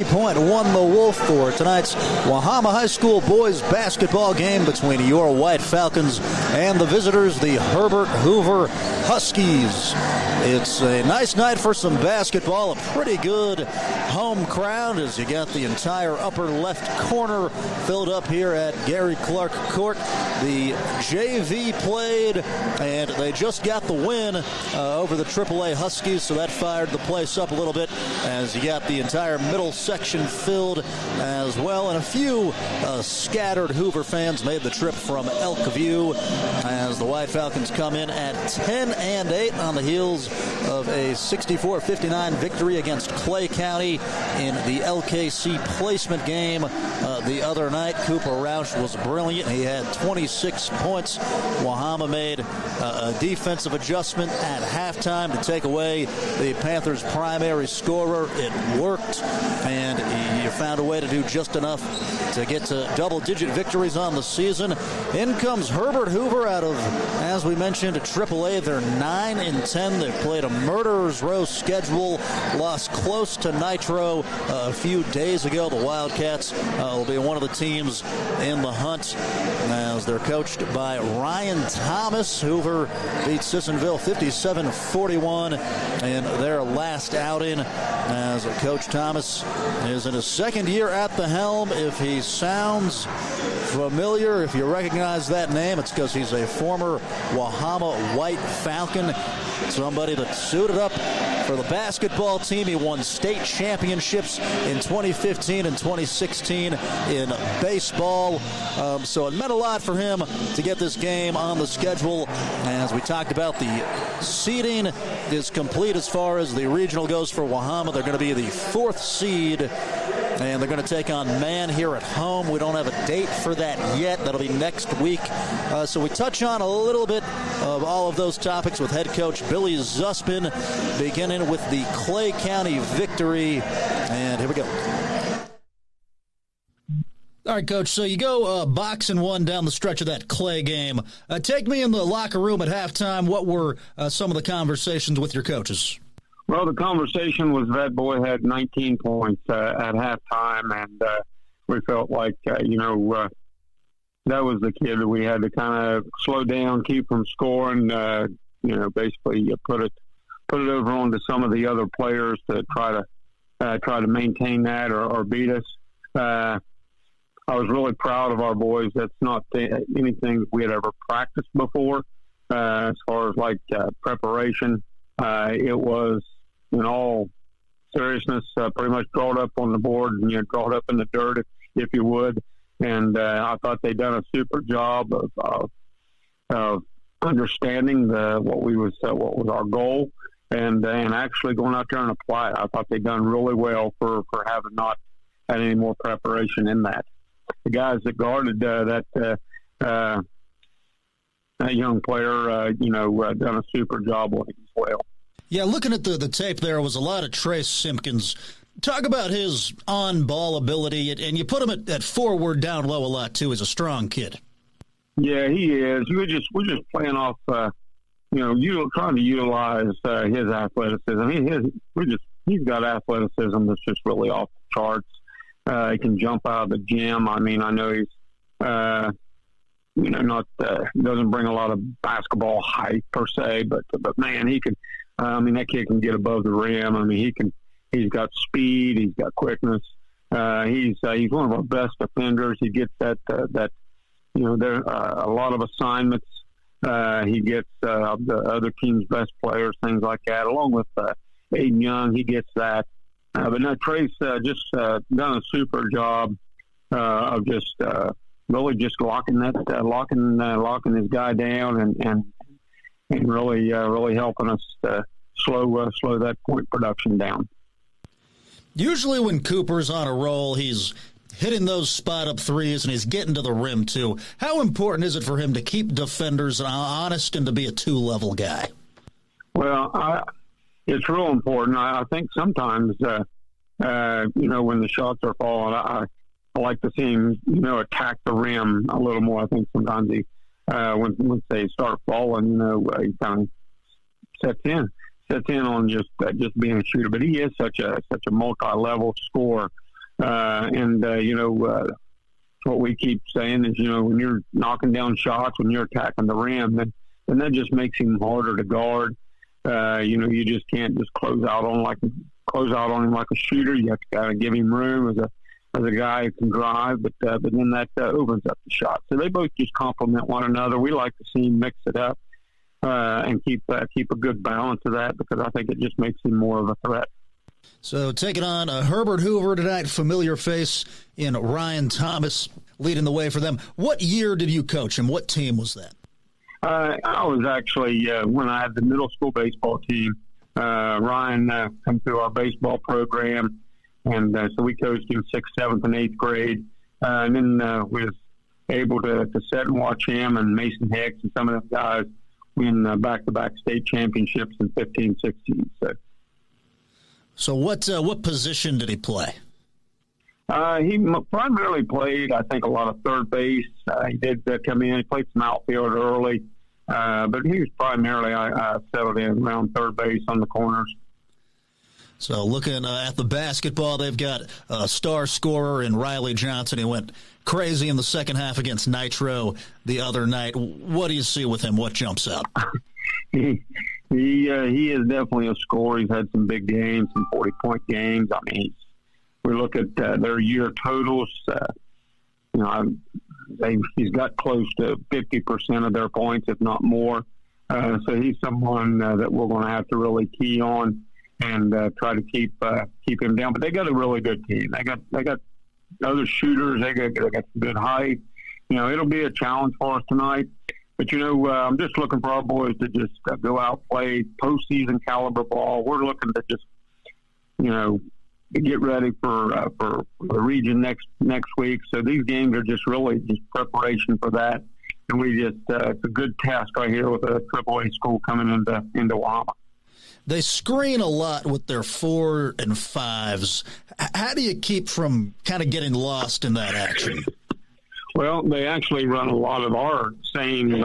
Point won the Wolf for tonight's Wahama High School boys basketball game between your White Falcons and the visitors, the Herbert Hoover Huskies. It's a nice night for some basketball, a pretty good home crowd as you got the entire upper left corner filled up here at Gary Clark Court. The JV played, and they just got the win over the AAA Huskies, so that fired the place up a little bit as you got the entire middle section filled as well, and a few scattered Hoover fans made the trip from Elkview as the White Falcons come in at 10-8 on the heels of a 64-59 victory against Clay County in the LKC placement game the other night. Cooper Roush was brilliant. He had 26 points. Wahama made a defensive adjustment at halftime to take away the Panthers' primary scorer. It worked, and you found a way to do just enough to get to double-digit victories on the season. In comes Herbert Hoover out of, as we mentioned, AAA. They're 9-10. They've played a murderer's row schedule, lost close to Nitro a few days ago. The Wildcats will be one of the teams in the hunt as they're coached by Ryan Thomas. Hoover beat Sissonville 57-41 in their last outing as Coach Thomas is in his second year at the helm. If he sounds familiar, if you recognize that name, it's because he's a former Wahama White Falcon, somebody that suited up for the basketball team. He won state championships in 2015 and 2016 in baseball. So it meant a lot for him to get this game on the schedule. As we talked about, the seeding is complete as far as the regional goes for Wahama. They're going to be the 4th seed, and they're going to take on Man here at home. We don't have a date for that yet. That'll be next week. So we touch on a little bit of all of those topics with head coach Billy Zuspin, beginning with the Clay County victory. And here we go. All right, Coach, so you go boxing one down the stretch of that Clay game. Take me in the locker room at halftime. What were some of the conversations with your coaches? Well, the conversation was that boy had 19 points at halftime, and we felt like, that was the kid that we had to kind of slow down, keep from scoring, basically put it over onto some of the other players to try to maintain that or beat us. I was really proud of our boys. That's not anything we had ever practiced before. As far as preparation, it was, in all seriousness, pretty much drawn up on the board and drawn up in the dirt, if you would. And I thought they'd done a super job of understanding what was our goal and actually going out there and apply it. I thought they'd done really well for having not had any more preparation in that. The guys that guarded that young player, done a super job with it as well. Yeah, looking at the tape, there was a lot of Trace Simpkins. Talk about his on-ball ability, and you put him at forward down low a lot too. He's a strong kid. Yeah, he is. We're just playing off, trying to utilize his athleticism. He's got athleticism that's just really off the charts. He can jump out of the gym. I mean, I know he's, doesn't bring a lot of basketball height per se, but man, he can. That kid can get above the rim. I mean, he's got speed. He's got quickness. He's one of our best defenders. He gets there a lot of assignments. He gets the other team's best players, things like that, along with Aiden Young. He gets that. But no, Trace just done a super job of just really just locking his guy down and really helping us slow that point production down. Usually when Cooper's on a roll, he's hitting those spot-up threes and he's getting to the rim too. How important is it for him to keep defenders honest and to be a two-level guy? Well, it's real important. I think sometimes, when the shots are falling, I like to see him, attack the rim a little more. I think sometimes he, when they start falling, he kind of sets in on just being a shooter. But he is such a multi-level scorer. What we keep saying is, when you're knocking down shots, when you're attacking the rim, then that just makes him harder to guard. You just can't just close out on him like a shooter. You have to kind of give him room as a guy who can drive, but then that opens up the shot. So they both just complement one another. We like to see him mix it up and keep a good balance of that, because I think it just makes him more of a threat. So taking on Herbert Hoover tonight, familiar face in Ryan Thomas leading the way for them. What year did you coach him? What team was that? I was actually, when I had the middle school baseball team, Ryan come through our baseball program, and so we coached him 6th, 7th, and 8th grade. And then we was able to sit and watch him and Mason Hicks and some of the guys win back-to-back state championships in 15, 16. So what position did he play? He primarily played, I think, a lot of third base. He did come in. He played some outfield early, but he was primarily settled in around third base on the corners. So looking at the basketball, they've got a star scorer in Riley Johnson. He went crazy in the second half against Nitro the other night. What do you see with him? What jumps out? He is definitely a scorer. He's had some big games, some 40-point games. I mean, we look at their year totals. He's got close to 50% of their points, if not more. So he's someone that we're going to have to really key on and try to keep him down. But they got a really good team. They got other shooters. They got some good height. It'll be a challenge for us tonight. But, I'm just looking for our boys to just go out, play postseason caliber ball. We're looking to just, get ready for the region next week. So these games are just really just preparation for that. And we just it's a good test right here with a AAA school coming into Wahama. They screen a lot with their 4 and 5s. How do you keep from kind of getting lost in that action? Well, they actually run a lot of our same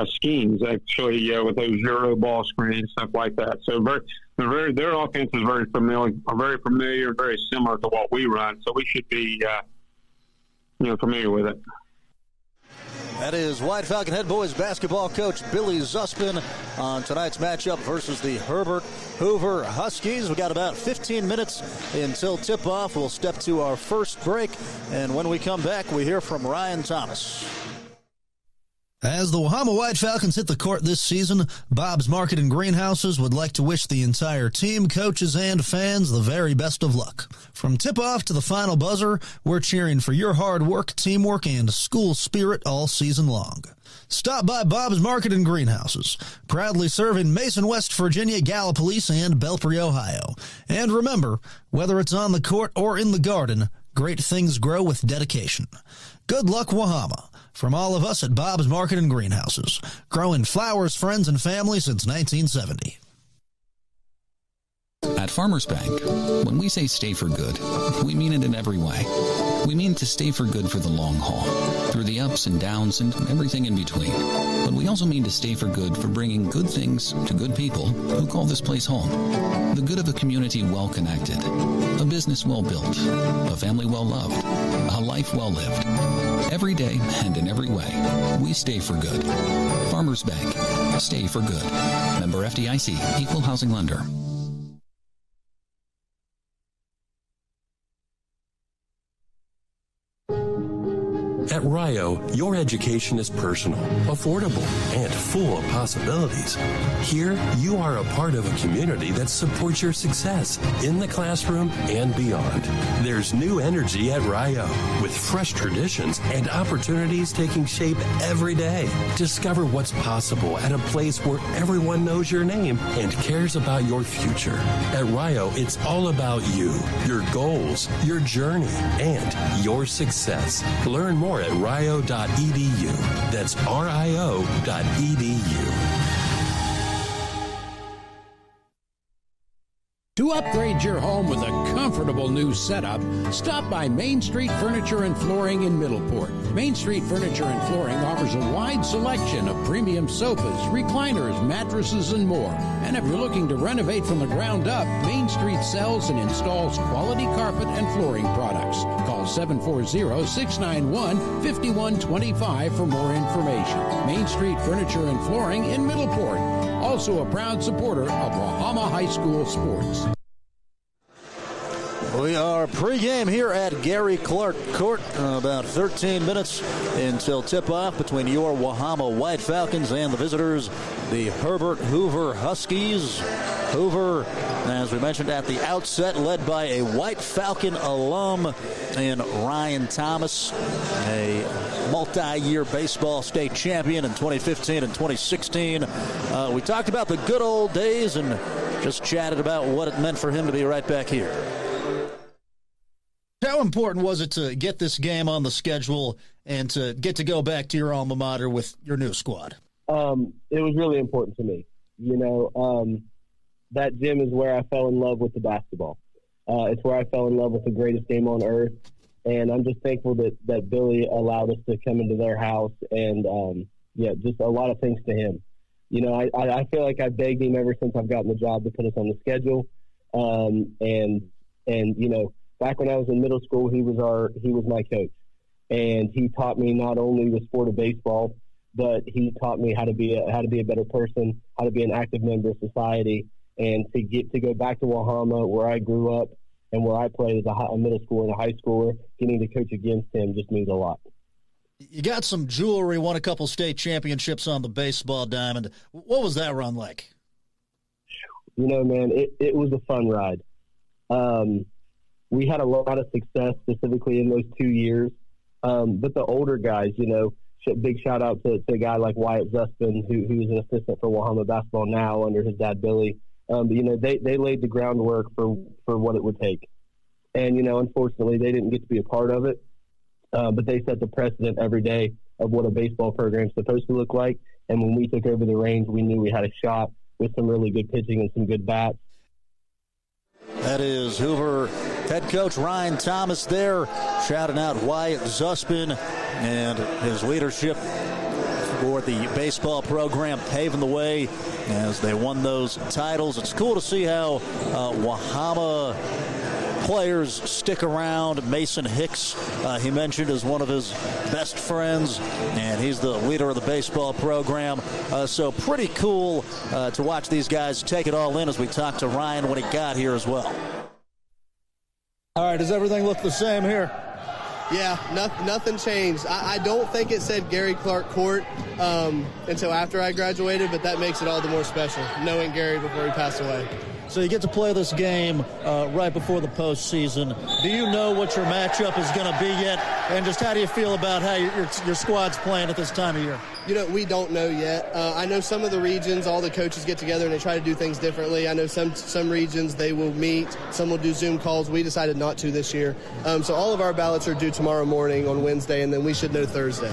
schemes, actually, with those Euro ball screens, stuff like that. So their offense is very familiar, very similar to what we run. So we should be, familiar with it. That is White Falcon head boys basketball coach Billy Zuspin on tonight's matchup versus the Herbert Hoover Huskies. We got about 15 minutes until tip-off. We'll step to our first break, and when we come back, we hear from Ryan Thomas. As the Wahama White Falcons hit the court this season, Bob's Market and Greenhouses would like to wish the entire team, coaches, and fans the very best of luck. From tip-off to the final buzzer, we're cheering for your hard work, teamwork, and school spirit all season long. Stop by Bob's Market and Greenhouses, proudly serving Mason, West Virginia, Gallipolis, and Belpre, Ohio. And remember, whether it's on the court or in the garden, great things grow with dedication. Good luck, Wahama. From all of us at Bob's Market and Greenhouses, growing flowers, friends, and family since 1970. At Farmers Bank, when we say stay for good, we mean it in every way. We mean to stay for good for the long haul, through the ups and downs and everything in between. But we also mean to stay for good for bringing good things to good people who call this place home. The good of a community well connected, a business well built, a family well loved, a life well lived. Every day and in every way, we stay for good. Farmers Bank, stay for good. Member FDIC, Equal Housing Lender. At Rio, your education is personal, affordable, and full of possibilities. Here, you are a part of a community that supports your success in the classroom and beyond. There's new energy at Rio, with fresh traditions and opportunities taking shape every day. Discover what's possible at a place where everyone knows your name and cares about your future. At Rio, it's all about you, your goals, your journey, and your success. Learn more at rio.edu. That's rio.edu. To upgrade your home with a comfortable new setup, stop by Main Street Furniture and Flooring in Middleport. Main Street Furniture and Flooring offers a wide selection of premium sofas, recliners, mattresses, and more. And if you're looking to renovate from the ground up, Main Street sells and installs quality carpet and flooring products. Call 740-691-5125 for more information. Main Street Furniture and Flooring in Middleport. Also a proud supporter of Wahama High School sports. We are pregame here at Gary Clark Court. About 13 minutes until tip-off between your Wahama White Falcons and the visitors, the Herbert Hoover Huskies. Hoover, as we mentioned at the outset, led by a White Falcon alum in Ryan Thomas, a multi-year baseball state champion in 2015 and 2016. We talked about the good old days and just chatted about what it meant for him to be right back here. How important was it to get this game on the schedule and to get to go back to your alma mater with your new squad? It was really important to me. That gym is where I fell in love with the basketball. It's where I fell in love with the greatest game on earth. And I'm just thankful that Billy allowed us to come into their house and, just a lot of thanks to him. I feel like I begged him ever since I've gotten the job to put us on the schedule. Back when I was in middle school, he was my coach, and he taught me not only the sport of baseball, but he taught me how to be a better person, how to be an active member of society, and to get to go back to Wahama, where I grew up and where I played as a middle schooler and a high schooler. Getting to coach against him just means a lot. You got some jewelry, won a couple state championships on the baseball diamond. What was that run like? Man, it was a fun ride. We had a lot of success specifically in those 2 years. But the older guys, big shout out to a guy like Wyatt Zuspin, who's an assistant for Wahama basketball now under his dad, Billy. They laid the groundwork for what it would take. And, unfortunately, they didn't get to be a part of it. But they set the precedent every day of what a baseball program is supposed to look like. And when we took over the reins, we knew we had a shot with some really good pitching and some good bats. That is Hoover head coach Ryan Thomas there, shouting out Wyatt Zuspin and his leadership for the baseball program, paving the way as they won those titles. It's cool to see how Wahama players stick around. Mason Hicks, he mentioned, is one of his best friends, and he's the leader of the baseball program. So pretty cool to watch these guys take it all in as we talked to Ryan when he got here as well. All right, does everything look the same here? Yeah, nothing changed. I don't think it said Gary Clark Court until after I graduated, but that makes it all the more special, knowing Gary before he passed away. So you get to play this game right before the postseason. Do you know what your matchup is going to be yet? And just how do you feel about how your squad's playing at this time of year? We don't know yet. I know some of the regions, all the coaches get together and they try to do things differently. I know some regions they will meet, some will do Zoom calls. We decided not to this year. So all of our ballots are due tomorrow morning on Wednesday, and then we should know Thursday.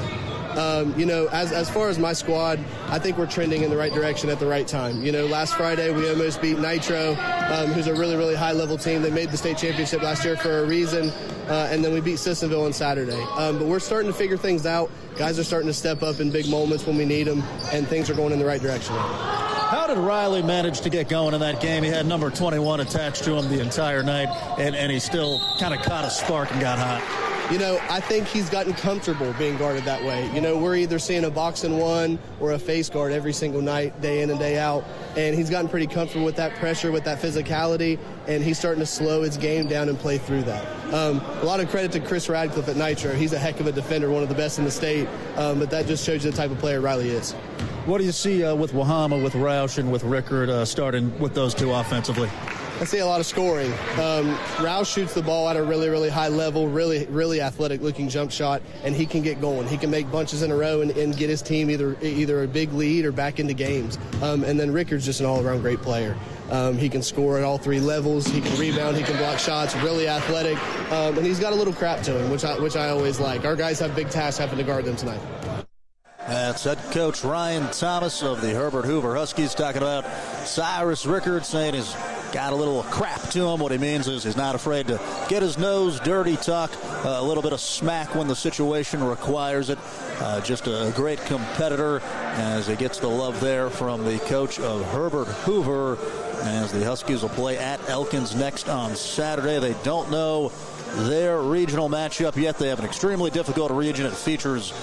As far as my squad, I think we're trending in the right direction at the right time. Last Friday we almost beat Nitro, who's a really, really high-level team. They made the state championship last year for a reason, and then we beat Sissonville on Saturday. But we're starting to figure things out. Guys are starting to step up in big moments when we need them, and things are going in the right direction. How did Riley manage to get going in that game? He had number 21 attached to him the entire night, and he still kind of caught a spark and got hot. I think he's gotten comfortable being guarded that way. We're either seeing a box and one or a face guard every single night, day in and day out. And he's gotten pretty comfortable with that pressure, with that physicality, and he's starting to slow his game down and play through that. A lot of credit to Chris Radcliffe at Nitro. He's a heck of a defender, one of the best in the state, but that just shows you the type of player Riley is. What do you see with Wahama, with Roush, and with Rickard starting with those two offensively? I see a lot of scoring. Roush shoots the ball at a really, really high level, really, really athletic-looking jump shot, and he can get going. He can make bunches in a row and get his team either a big lead or back into games. And then Rickard's just an all-around great player. He can score at all three levels. He can rebound. He can block shots. Really athletic, and he's got a little crap to him, which I always like. Our guys have big tasks having to guard them tonight. That's head coach Ryan Thomas of the Herbert Hoover Huskies talking about Cyrus Rickard, saying he's got a little crap to him. What he means is he's not afraid to get his nose dirty, talk a little bit of smack when the situation requires it. Just a great competitor as he gets the love there from the coach of Herbert Hoover, as the Huskies will play at Elkins next on Saturday. They don't know their regional matchup yet. They have an extremely difficult region. It features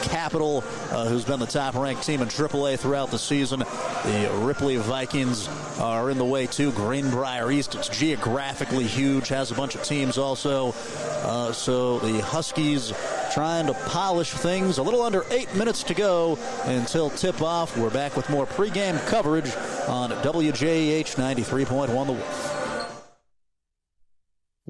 Capital, who's been the top-ranked team in AAA throughout the season. The Ripley Vikings are in the way, too. Greenbrier East, it's geographically huge, has a bunch of teams also. So the Huskies trying to polish things. A little under 8 minutes to go until tip-off. We're back with more pregame coverage on WJEH 93.1 The Wolf.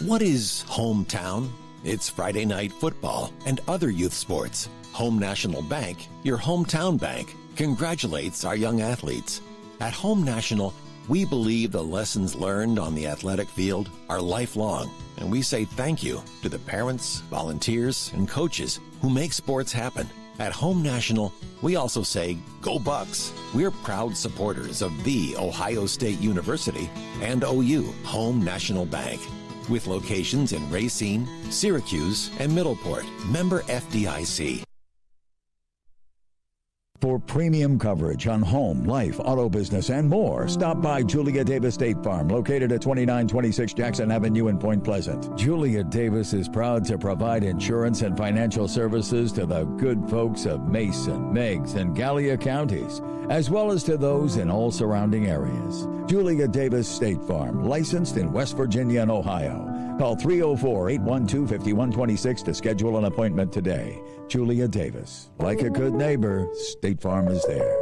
What is hometown? It's Friday night football and other youth sports. Home National Bank, your hometown bank, congratulates our young athletes. At Home National, we believe the lessons learned on the athletic field are lifelong, and we say thank you to the parents, volunteers, and coaches who make sports happen. At Home National, we also say, go Bucks. We're proud supporters of the Ohio State University and OU, Home National Bank, with locations in Racine, Syracuse, and Middleport. Member FDIC. For premium coverage on home, life, auto business, and more, stop by Julia Davis State Farm, located at 2926 Jackson Avenue in Point Pleasant. Julia Davis is proud to provide insurance and financial services to the good folks of Mason, Meigs, and Gallia counties, as well as to those in all surrounding areas. Julia Davis State Farm, licensed in West Virginia and Ohio. Call 304-812-5126 to schedule an appointment today. Julia Davis. Like a good neighbor, State Farm is there.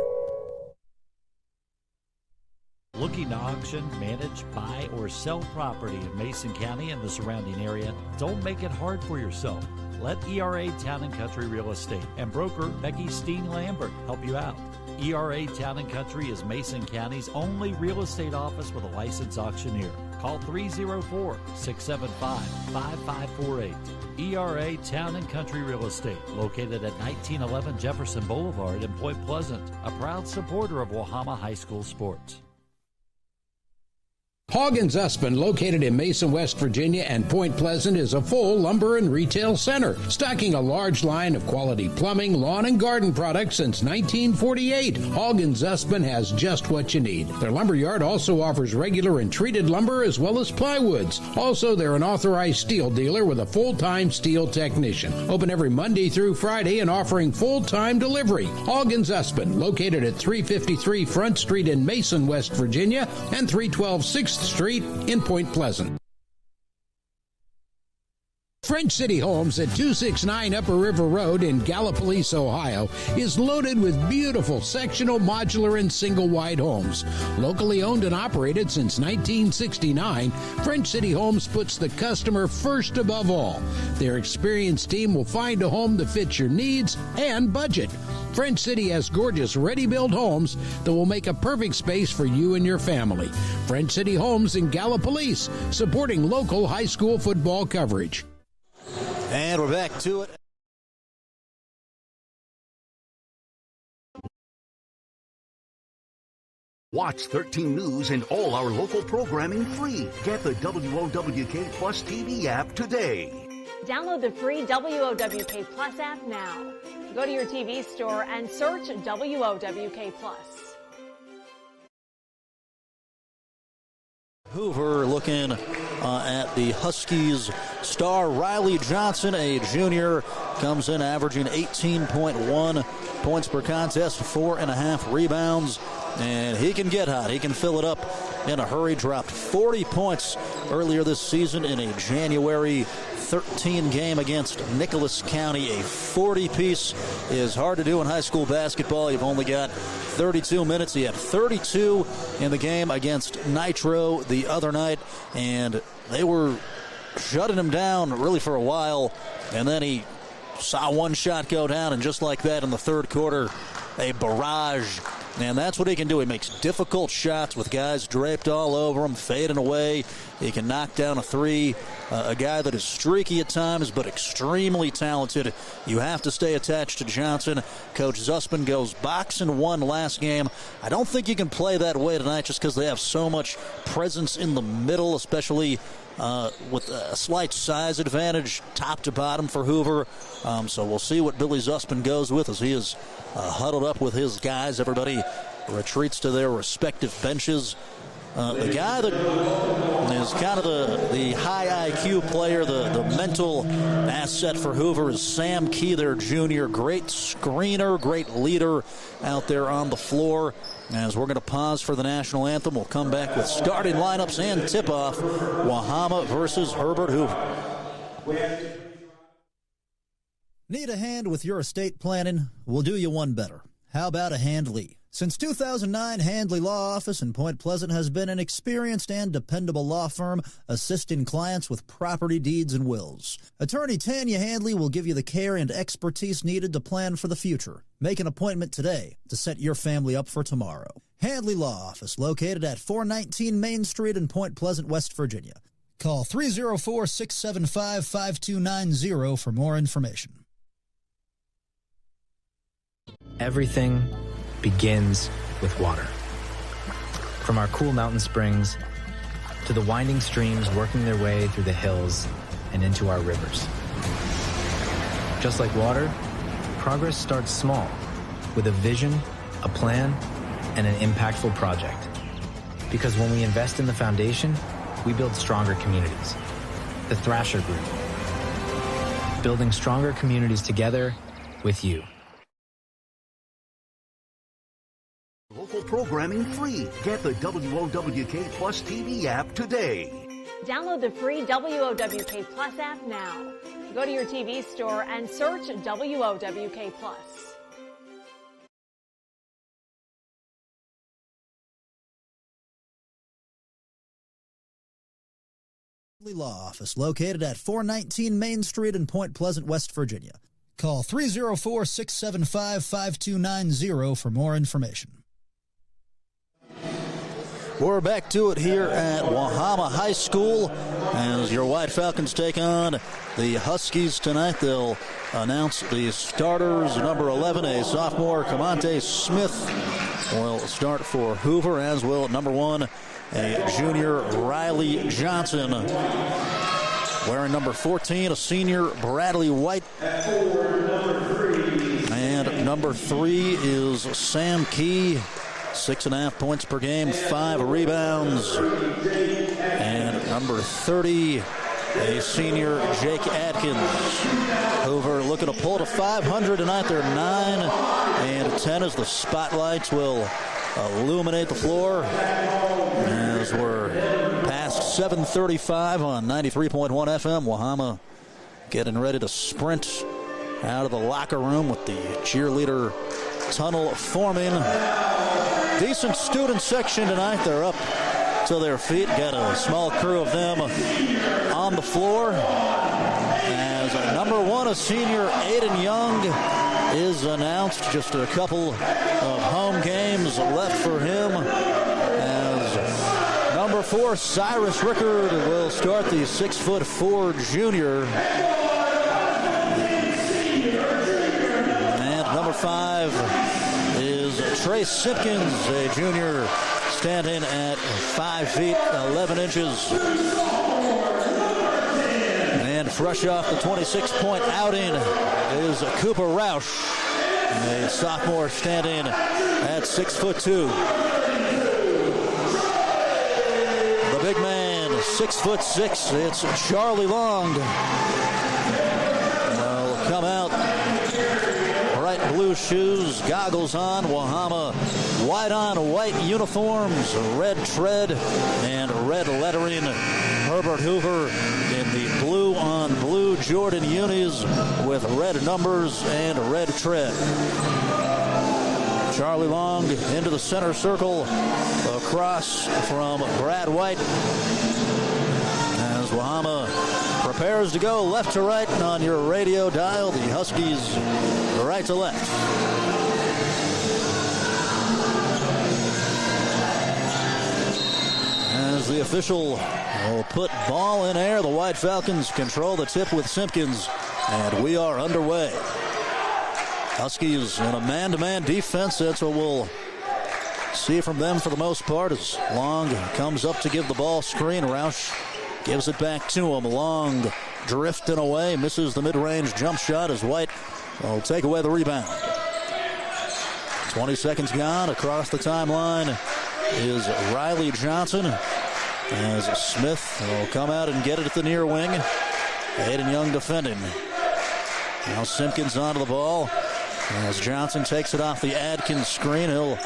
Looking to auction, manage, buy, or sell property in Mason County and the surrounding area? Don't make it hard for yourself. Let ERA Town & Country Real Estate and broker Becky Steen-Lambert help you out. ERA Town & Country is Mason County's only real estate office with a licensed auctioneer. Call 304-675-5548. ERA Town & Country Real Estate, located at 1911 Jefferson Boulevard in Point Pleasant, a proud supporter of Wahama High School sports. Hoggins Usman, located in Mason, West Virginia and Point Pleasant, is a full lumber and retail center, stocking a large line of quality plumbing, lawn, and garden products since 1948. Hoggins Usman has just what you need. Their lumber yard also offers regular and treated lumber as well as plywoods. Also, they're an authorized steel dealer with a full-time steel technician. Open every Monday through Friday and offering full-time delivery. Hoggins Usman, located at 353 Front Street in Mason, West Virginia, and 312 6th Street in Point Pleasant. French City Homes at 269 Upper River Road in Gallipolis, Ohio, is loaded with beautiful sectional, modular, and single-wide homes. Locally owned and operated since 1969, French City Homes puts the customer first above all. Their experienced team will find a home that fits your needs and budget. French City has gorgeous ready-built homes that will make a perfect space for you and your family. French City Homes in Gallipolis, supporting local high school football coverage. And we're back to it. Watch 13 News and all our local programming free. Get the WOWK Plus TV app today. Download the free WOWK Plus app now. Go to your TV store and search WOWK Plus. Hoover looking at the Huskies star Riley Johnson, a junior, comes in averaging 18.1 points per contest, 4.5 rebounds, and he can get hot. He can fill it up in a hurry. Dropped 40 points earlier this season in a January 13 game against Nicholas County. A 40-piece is hard to do in high school basketball. You've only got 32 minutes. He had 32 in the game against Nitro the other night, and they were shutting him down really for a while, and then he saw one shot go down, and just like that in the third quarter, a barrage. And that's what he can do. He makes difficult shots with guys draped all over him, fading away. He can knock down a three. a guy that is streaky at times but extremely talented. You have to stay attached to Johnson. Coach Zussman goes box and one last game. I don't think you can play that way tonight just because they have so much presence in the middle, especially with a slight size advantage top to bottom for Hoover. So we'll see what Billy Zussman goes with as he is huddled up with his guys. Everybody retreats to their respective benches. The guy that is kind of the high IQ player, the mental asset for Hoover is Sam Key, their junior. Great screener, great leader out there on the floor. As we're going to pause for the national anthem, we'll come back with starting lineups and tip-off. Wahama versus Herbert Hoover. Need a hand with your estate planning? We'll do you one better. How about a Handley? Since 2009, Handley Law Office in Point Pleasant has been an experienced and dependable law firm assisting clients with property deeds and wills. Attorney Tanya Handley will give you the care and expertise needed to plan for the future. Make an appointment today to set your family up for tomorrow. Handley Law Office, located at 419 Main Street in Point Pleasant, West Virginia. Call 304-675-5290 for more information. Everything begins with water. From our cool mountain springs to the winding streams working their way through the hills and into our rivers. Just like water, progress starts small with a vision, a plan, and an impactful project. Because when we invest in the foundation, we build stronger communities. The Thrasher Group. Building stronger communities together with you. Local programming free. Get the WOWK Plus TV app today. Download the free WOWK Plus app now. Go to your TV store and search WOWK Plus. Law Office, located at 419 Main Street in Point Pleasant, West Virginia. Call 304-675-5290 for more information. We're back to it here at Wahama High School as your White Falcons take on the Huskies tonight. They'll announce the starters. Number 11, a sophomore, Camonte Smith, will start for Hoover, as will number 1, a junior, Riley Johnson. Wearing number 14, a senior, Bradley White. And number 3 is Sam Key. 6.5 points per game, 5 rebounds. And number 30, a senior, Jake Atkins. Hoover looking to pull to 500 tonight. They're 9-10 as the spotlights will illuminate the floor. As we're past 7:35 on 93.1 FM, Wahama getting ready to sprint out of the locker room with the cheerleader tunnel forming. Decent student section tonight. They're up to their feet. Got a small crew of them on the floor. As number 1, a senior, Aiden Young, is announced. Just a couple of home games left for him. As number 4, Cyrus Rickard, will start, the 6'4" junior. And number 5 is Trey Simpkins, a junior, standing at 5 feet 11 inches. And fresh off the 26-point outing is Cooper Roush, a sophomore, standing at 6'2". The big man, 6'6". It's Charlie Long. Will come out. Bright blue shoes, goggles on, Wahama white on white uniforms, red tread and red lettering. Herbert Hoover in the blue on blue Jordan unis with red numbers and red tread. Charlie Long into the center circle across from Brad White as Wahama prepares to go left to right on your radio dial. The Huskies right to left. As the official will put ball in air. The White Falcons control the tip with Simpkins, and we are underway. Huskies in a man-to-man defense. That's what we'll see from them for the most part as Long comes up to give the ball screen. Roush gives it back to him. Long drifting away, misses the mid-range jump shot as White will take away the rebound. 20 seconds gone. Across the timeline is Riley Johnson as Smith will come out and get it at the near wing. Aiden Young defending. Now Simpkins onto the ball as Johnson takes it off the Adkins screen. He'll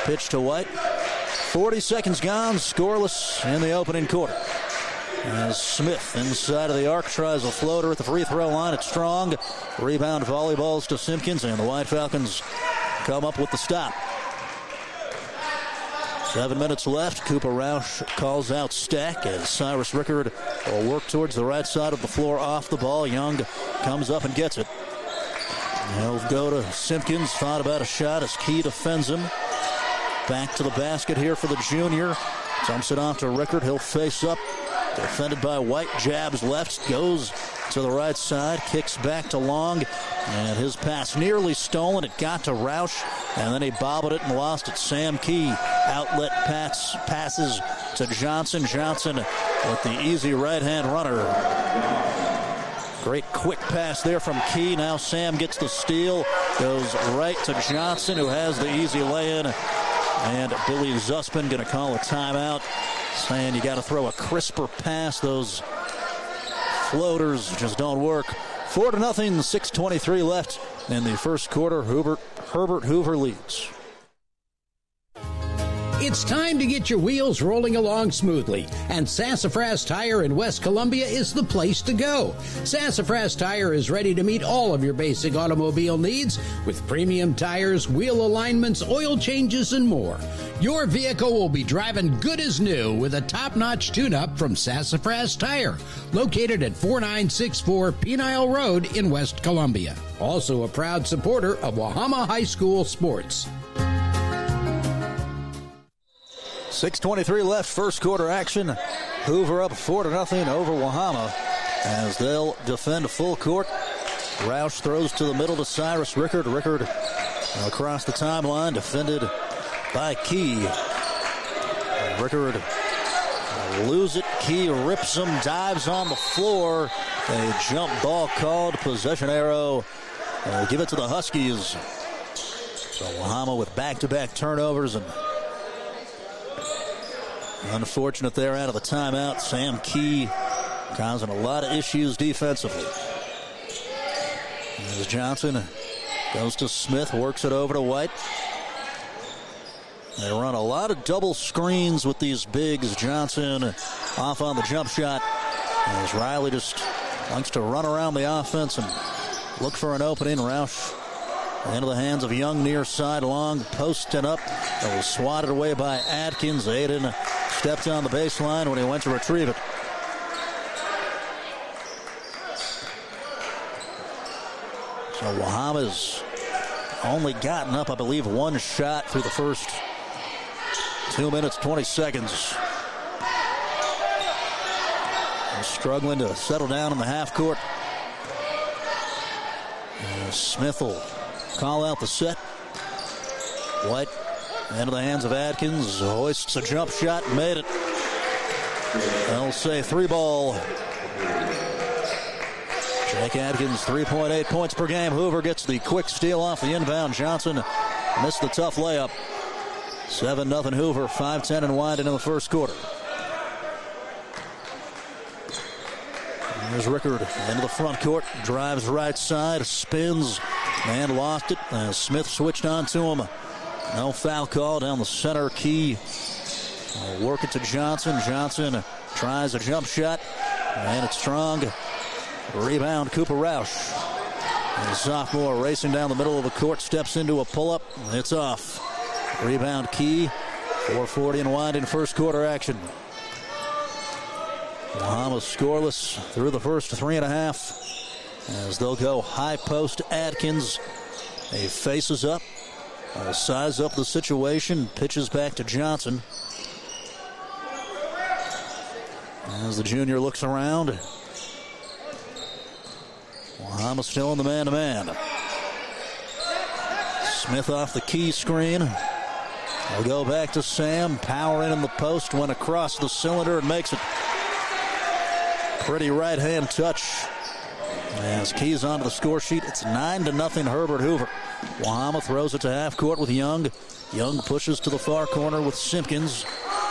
pitch to White. 40 seconds gone, scoreless in the opening quarter. As Smith inside of the arc tries a floater at the free throw line. It's strong. Rebound volleyballs to Simpkins, and the White Falcons come up with the stop. 7 minutes left. Cooper Roush calls out Stack as Cyrus Rickard will work towards the right side of the floor off the ball. Young comes up and gets it. He'll go to Simpkins. Thought about a shot as Key defends him. Back to the basket here for the junior. Dumps it off to Rickard. He'll face up. Defended by White. Jabs left. Goes to the right side. Kicks back to Long. And his pass nearly stolen. It got to Roush. And then he bobbled it and lost it. Sam Key. Outlet passes to Johnson. Johnson with the easy right-hand runner. Great quick pass there from Key. Now Sam gets the steal. Goes right to Johnson, who has the easy lay-in. And Billy Zuspin going to call a timeout, saying you got to throw a crisper pass. Those floaters just don't work. 4-0, 6:23 left in the first quarter. Herbert Hoover leads. It's time to get your wheels rolling along smoothly, and Sassafras Tire in West Columbia is the place to go. Sassafras Tire is ready to meet all of your basic automobile needs with premium tires, wheel alignments, oil changes, and more. Your vehicle will be driving good as new with a top-notch tune-up from Sassafras Tire, located at 4964 Penile Road in West Columbia. Also a proud supporter of Wahama High School sports. 6:23 left, first quarter action. Hoover up 4-0 over Wahama as they'll defend full court. Roush throws to the middle to Cyrus Rickard. Rickard across the timeline, defended by Key. Rickard lose it. Key rips him, dives on the floor. A jump ball called, possession arrow. Give it to the Huskies. So Wahama with back-to-back turnovers, and unfortunate they're out of the timeout. Sam Key causing a lot of issues defensively. As Johnson goes to Smith, works it over to White. They run a lot of double screens with these bigs. Johnson off on the jump shot. As Riley just likes to run around the offense and look for an opening. Roush into the hands of Young near side. Long posting up. It was swatted away by Adkins. Aiden stepped on the baseline when he went to retrieve it. So Wahama's only gotten up, I believe, one shot through the first 2 minutes, 20 seconds. They're struggling to settle down in the half court. Smith will call out the set. White into the hands of Adkins. Hoists a jump shot, made it. They'll say 3-ball. Jake Adkins, 3.8 points per game. Hoover gets the quick steal off the inbound. Johnson missed the tough layup. 7-0 Hoover, 5:10 and winding in the first quarter. There's Rickard into the front court, drives right side, spins, and lost it. As Smith switched on to him. No foul call down the center. Key will work it to Johnson. Johnson tries a jump shot, and it's strong. Rebound, Cooper Roush. The sophomore racing down the middle of the court, steps into a pull-up. It's off. Rebound, Key. 4:40 and winding first quarter action. Wahama scoreless through the first 3.5 as they'll go high post Adkins. He faces up, size up the situation, pitches back to Johnson. As the junior looks around, Wahama still in the man-to-man. Smith off the key screen. They'll go back to Sam. Power in the post, went across the cylinder and makes it. Pretty right-hand touch. As Keys onto the score sheet, it's 9-0 Herbert Hoover. Wahama throws it to half court with Young. Young pushes to the far corner with Simpkins.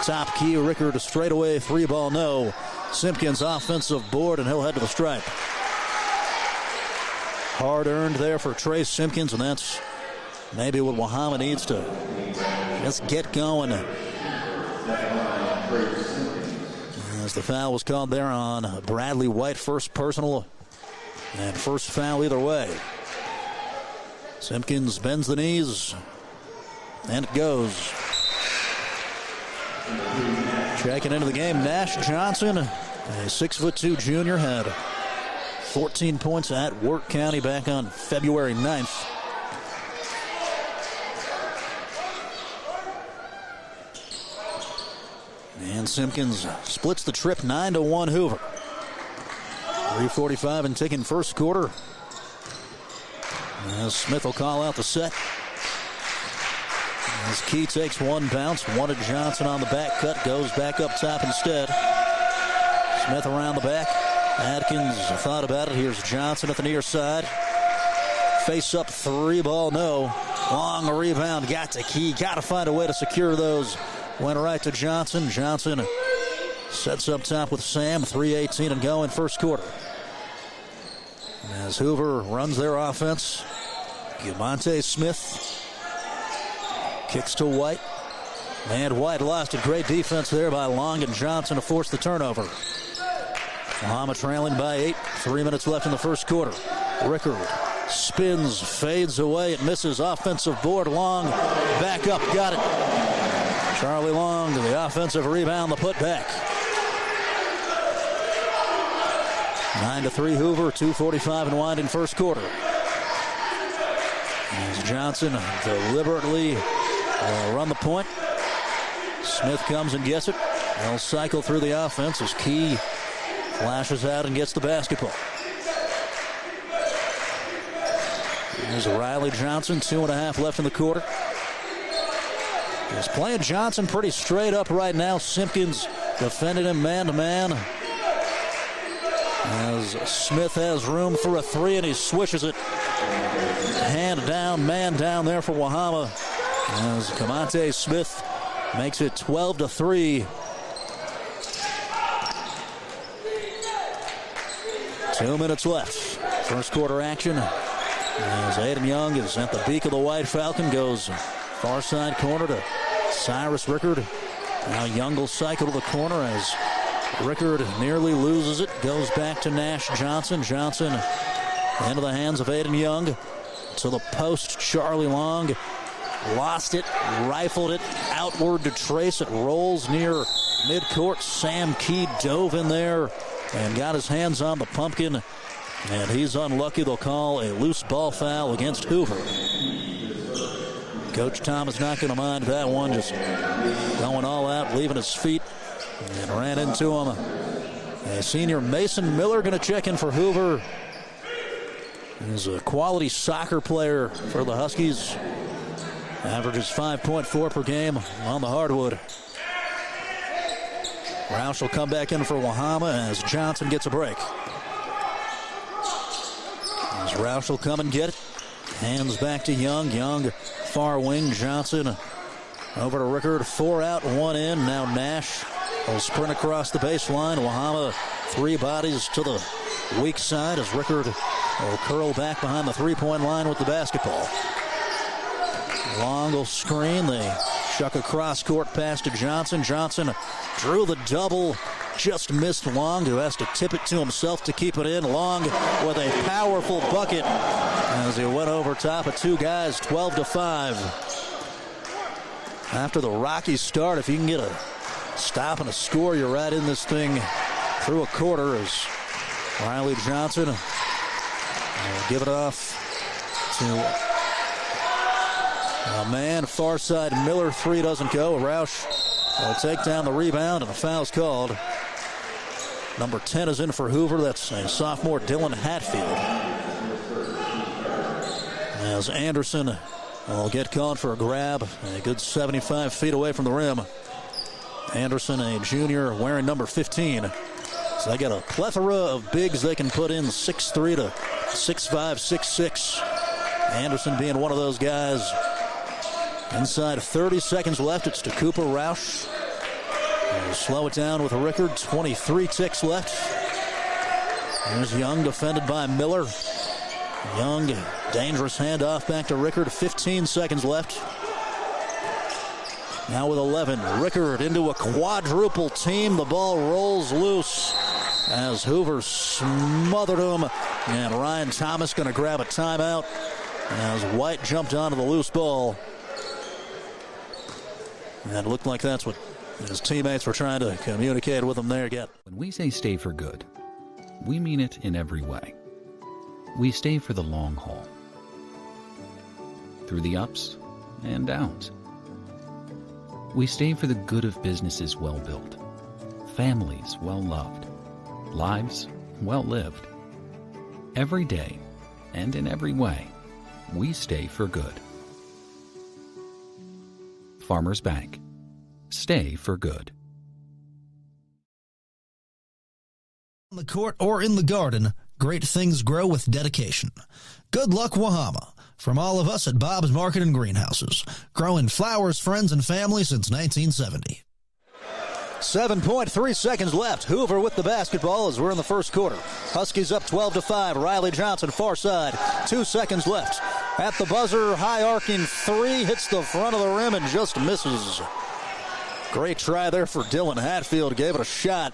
Top key, Rickard straight away, 3-ball no. Simpkins offensive board, and he'll head to the stripe. Hard earned there for Trace Simpkins, and that's maybe what Wahama needs to just get going. As the foul was called there on Bradley White, first personal and first foul either way. Simpkins bends the knees, and it goes. Checking into the game, Nash Johnson, a 6'2" junior, had 14 points at Wirt County back on February 9th. And Simpkins splits the trip 9-1 Hoover. 3:45 and ticking first quarter. As Smith will call out the set. As Key takes one bounce, wanted Johnson on the back cut, goes back up top instead. Smith around the back. Atkins thought about it. Here's Johnson at the near side. Face up, 3-ball no. Long rebound, got to Key. Got to find a way to secure those. Went right to Johnson. Johnson sets up top with Sam. 3:18 and go in first quarter. As Hoover runs their offense, Gumonte Smith kicks to White. And White lost it. Great defense there by Long and Johnson to force the turnover. Wahama trailing by 8. 3 minutes left in the first quarter. Rickard spins, fades away. It misses. Offensive board. Long back up. Got it. Charlie Long to the offensive rebound. The putback. 9-3 Hoover. 2:45 and winding first quarter. As Johnson deliberately run the point. Smith comes and gets it. They'll cycle through the offense as Key flashes out and gets the basketball. There's Riley Johnson, 2.5 left in the quarter. He's playing Johnson pretty straight up right now. Simpkins defending him man-to-man. As Smith has room for a three, and he swishes it. Hand down, man down there for Wahama. As Gumonte Smith makes it 12-3. 2 minutes left. First quarter action. As Aiden Young is at the beak of the White Falcon, goes far side corner to Cyrus Rickard. Now Young will cycle to the corner as Rickard nearly loses it. Goes back to Nash Johnson. Johnson into the hands of Aiden Young. To the post, Charlie Long. Lost it, rifled it, outward to Trace. It rolls near midcourt. Sam Key dove in there and got his hands on the pumpkin. And he's unlucky. They'll call a loose ball foul against Hoover. Coach Tom is not going to mind that one. Just going all out, leaving his feet. And ran into him. A senior Mason Miller going to check in for Hoover. He's a quality soccer player for the Huskies. Averages 5.4 per game on the hardwood. Roush will come back in for Wahama as Johnson gets a break. As Roush will come and get it. Hands back to Young. Young, far wing. Johnson over to Rickard. 4 out, 1 in. Now Nash will sprint across the baseline. Wahama, 3 bodies to the weak side as Rickard will curl back behind the three-point line with the basketball. Long will screen. They shuck a cross-court pass to Johnson. Johnson drew the double. Just missed Long, who has to tip it to himself to keep it in. Long with a powerful bucket as he went over top of 2 guys, 12-5. After the rocky start, if you can get a stop and a score, you're right in this thing through a quarter as Riley Johnson will give it off to a man, far side Miller. 3 doesn't go. Roush will take down the rebound, and the foul's called. Number 10 is in for Hoover. That's a sophomore, Dylan Hatfield. As Anderson will get caught for a grab, a good 75 feet away from the rim. Anderson, a junior, wearing number 15. So they got a plethora of bigs they can put in, 6'3" to 6'5", 6'6". Anderson being one of those guys. Inside 30 seconds left. It's to Cooper Roush. We'll slow it down with a Rickard. 23 ticks left. There's Young defended by Miller. Young, dangerous handoff back to Rickard. 15 seconds left. Now with 11, Rickard into a quadruple team. The ball rolls loose as Hoover smothered him. And Ryan Thomas going to grab a timeout as White jumped onto the loose ball. And it looked like that's what his teammates were trying to communicate with him there. When we say stay for good, we mean it in every way. We stay for the long haul, through the ups and downs. We stay for the good of businesses well built, families well loved, lives well lived. Every day and in every way, we stay for good. Farmers Bank. Stay for good. On the court or in the garden, great things grow with dedication. Good luck, Wahama. From all of us at Bob's Market and Greenhouses, growing flowers, friends, and family since 1970. 7.3 seconds left. Hoover with the basketball as we're in the first quarter. Huskies up 12-5. Riley Johnson, far side. 2 seconds left. At the buzzer, high arcing three. Hits the front of the rim and just misses. Great try there for Dylan Hatfield. Gave it a shot.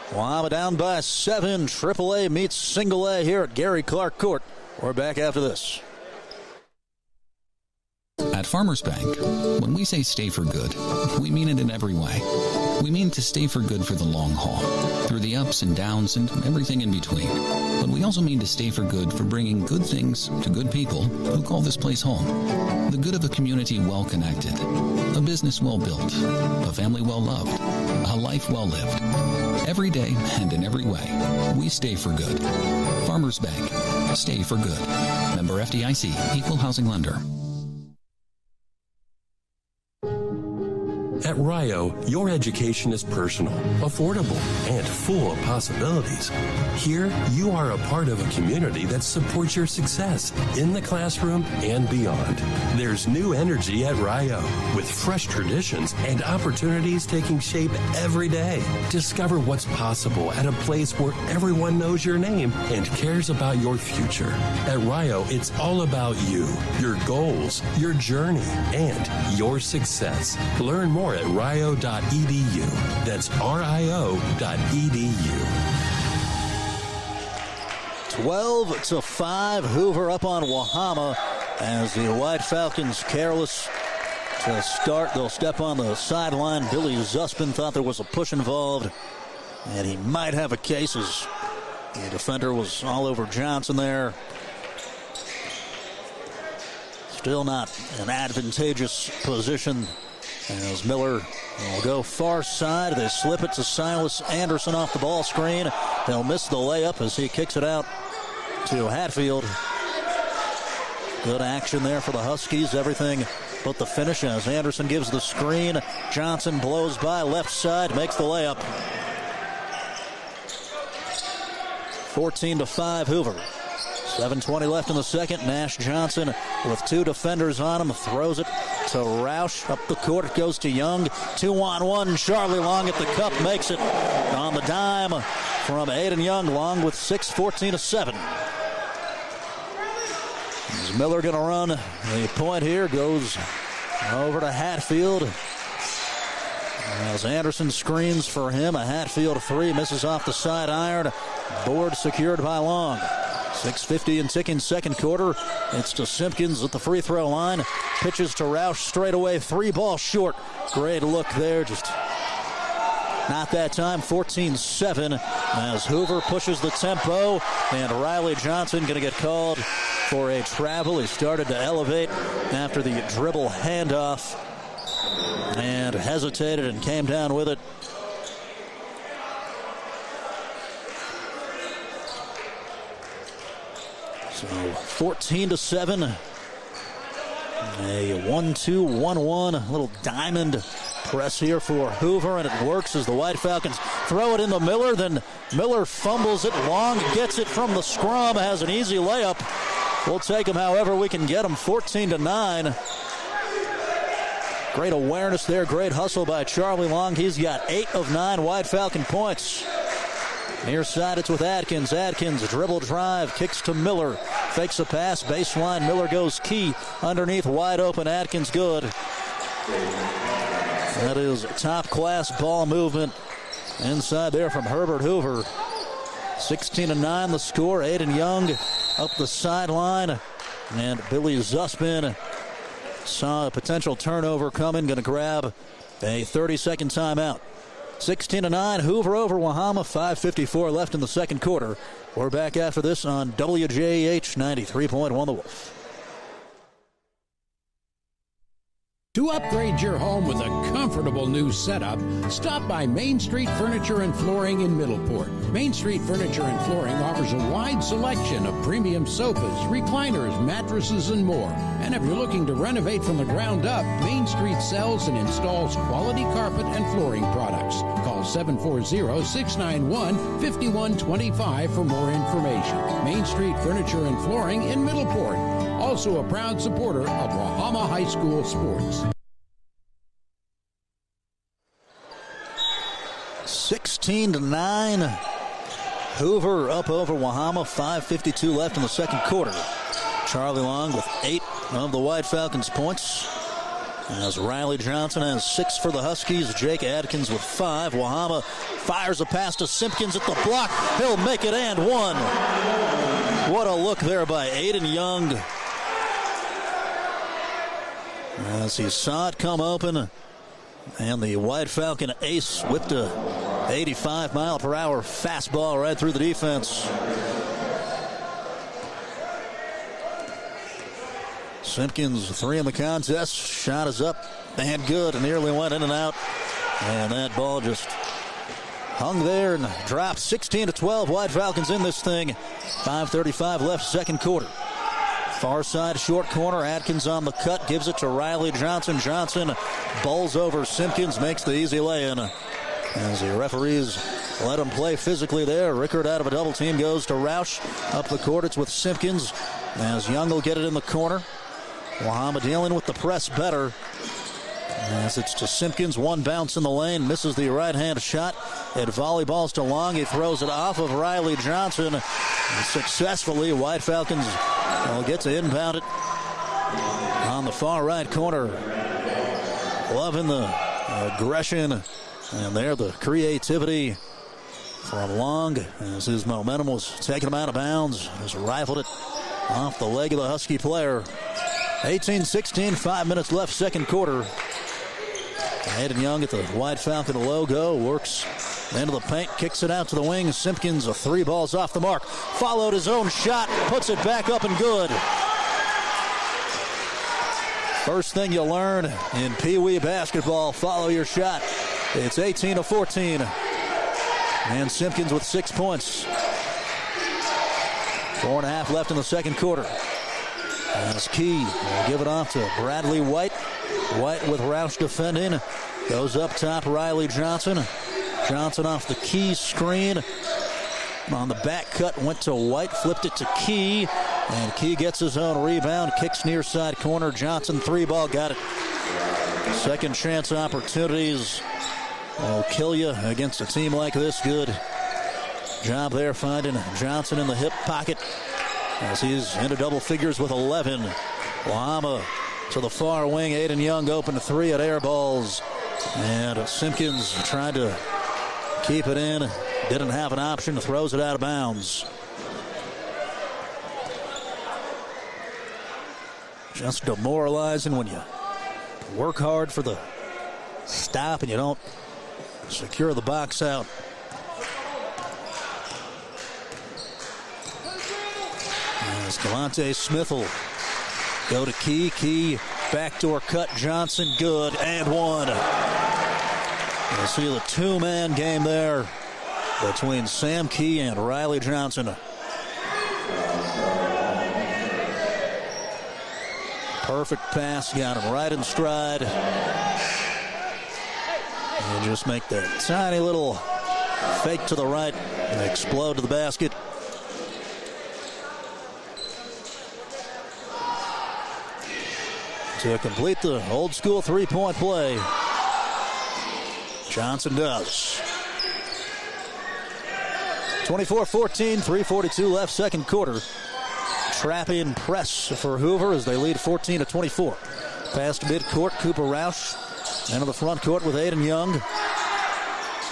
Wahama down by 7. AAA meets single A here at Gary Clark Court. We're back after this. At Farmers Bank, when we say stay for good, we mean it in every way. We mean to stay for good for the long haul, through the ups and downs and everything in between. But we also mean to stay for good for bringing good things to good people who call this place home. The good of a community well connected, a business well built, a family well loved, a life well lived. Every day and in every way, we stay for good. Farmers Bank. Stay for good. Member FDIC. Equal housing lender. At Rio, your education is personal, affordable, and full of possibilities. Here, you are a part of a community that supports your success in the classroom and beyond. There's new energy at Rio, with fresh traditions and opportunities taking shape every day. Discover what's possible at a place where everyone knows your name and cares about your future. At Rio, it's all about you, your goals, your journey, and your success. Learn more at rio.edu. That's rio.edu. 12-5. Hoover up on Wahama as the White Falcons careless to start. They'll step on the sideline. Billy Zuspin thought there was a push involved, and he might have a case as the defender was all over Johnson there. Still not an advantageous position as Miller will go far side. They slip it to Silas Anderson off the ball screen. They'll miss the layup as he kicks it out to Hatfield. Good action there for the Huskies. Everything but the finish as Anderson gives the screen. Johnson blows by left side, makes the layup. 14-5 Hoover. 7:20 left in the second. Nash Johnson with two defenders on him. Throws it to Roush. Up the court it goes to Young. 2-on-1. Charlie Long at the cup makes it on the dime from Aiden Young. Long with 6. 14-7. Is Miller going to run the point here? Goes over to Hatfield. As Anderson screens for him. A Hatfield three. Misses off the side iron. Board secured by Long. 6:50 and ticking second quarter. It's to Simpkins at the free throw line. Pitches to Roush straight away. 3 ball short. Great look there. Just not that time. 14-7 as Hoover pushes the tempo. And Riley Johnson going to get called for a travel. He started to elevate after the dribble handoff and hesitated and came down with it. So 14-7. A 1-2-1-1 little diamond press here for Hoover, and it works as the White Falcons throw it into Miller. Then Miller fumbles it long, gets it from the scrum, has an easy layup. We'll take him however we can get him. 14-9. Great awareness there, great hustle by Charlie Long. He's got 8 of 9 White Falcon points. Near side, it's with Adkins. Adkins, dribble drive, kicks to Miller. Fakes a pass, baseline. Miller goes key. Underneath, wide open. Adkins, good. That is top-class ball movement inside there from Herbert Hoover. 16-9 the score. Aiden Young up the sideline. And Billy Zuspin saw a potential turnover coming. Going to grab a 30-second timeout. 16-9, Hoover over Wahama. 5:54 left in the second quarter. We're back after this on WJH 93.1 The Wolf. To upgrade your home with a comfortable new setup, stop by Main Street Furniture and Flooring in Middleport. Main Street Furniture and Flooring offers a wide selection of premium sofas, recliners, mattresses, and more. And if you're looking to renovate from the ground up, Main Street sells and installs quality carpet and flooring products. Call 740-691-5125 for more information. Main Street Furniture and Flooring in Middleport. Also a proud supporter of Wahama High School sports. 16-9. Hoover up over Wahama. 5:52 left in the second quarter. Charlie Long with 8 of the White Falcons points. As Riley Johnson has 6 for the Huskies. Jake Adkins with 5. Wahama fires a pass to Simpkins at the block. He'll make it and one. What a look there by Aiden Young. As he saw it come open, and the White Falcon ace whipped a 85-mile-per-hour fastball right through the defense. Simpkins, 3 in the contest. Shot is up and good. Nearly went in and out. And that ball just hung there and dropped. 16-12. White Falcons in this thing. 5:35 left, second quarter. Far side, short corner. Adkins on the cut. Gives it to Riley Johnson. Johnson bowls over Simpkins. Makes the easy lay-in. As the referees let him play physically there. Rickard out of a double team goes to Roush. Up the court, it's with Simpkins. As Young will get it in the corner. Wahama dealing with the press better. As it's to Simpkins. One bounce in the lane. Misses the right-hand shot. It volleyballs to Long. He throws it off of Riley Johnson. And successfully, White Falcons will get to inbound it on the far right corner. Loving the aggression. And there the creativity from Long as his momentum was taking him out of bounds. Just rifled it off the leg of the Husky player. 18-16, 5 minutes left, second quarter. Aiden Young at the White Falcon logo, works into the paint, kicks it out to the wing. Simpkins, 3 balls off the mark. Followed his own shot, puts it back up and good. First thing you learn in Pee Wee basketball, follow your shot. It's 18-14. And Simpkins with 6 points. 4.5 left in the second quarter. As Key will give it off to Bradley White. White with Roush defending. Goes up top, Riley Johnson. Johnson off the Key screen. On the back cut, went to White, flipped it to Key. And Key gets his own rebound, kicks near side corner. Johnson, 3-ball, got it. Second chance opportunities will kill you against a team like this. Good job there finding Johnson in the hip pocket as he's into double figures with 11. Wahama to the far wing. Aiden Young open to 3 at air balls. And Simpkins tried to keep it in. Didn't have an option. Throws it out of bounds. Just demoralizing when you work hard for the stop and you don't secure the box out. As Galante Smith will go to Key. Key, backdoor cut. Johnson, good, and one. You'll see the 2-man game there between Sam Key and Riley Johnson. Perfect pass, got him right in stride. And just make that tiny little fake to the right and explode to the basket. To complete the old school three-point play. Johnson does. 24-14, 3:42 left, second quarter. Trapping press for Hoover as they lead 14-24. Past midcourt, Cooper Roush. Into the front court with Aiden Young.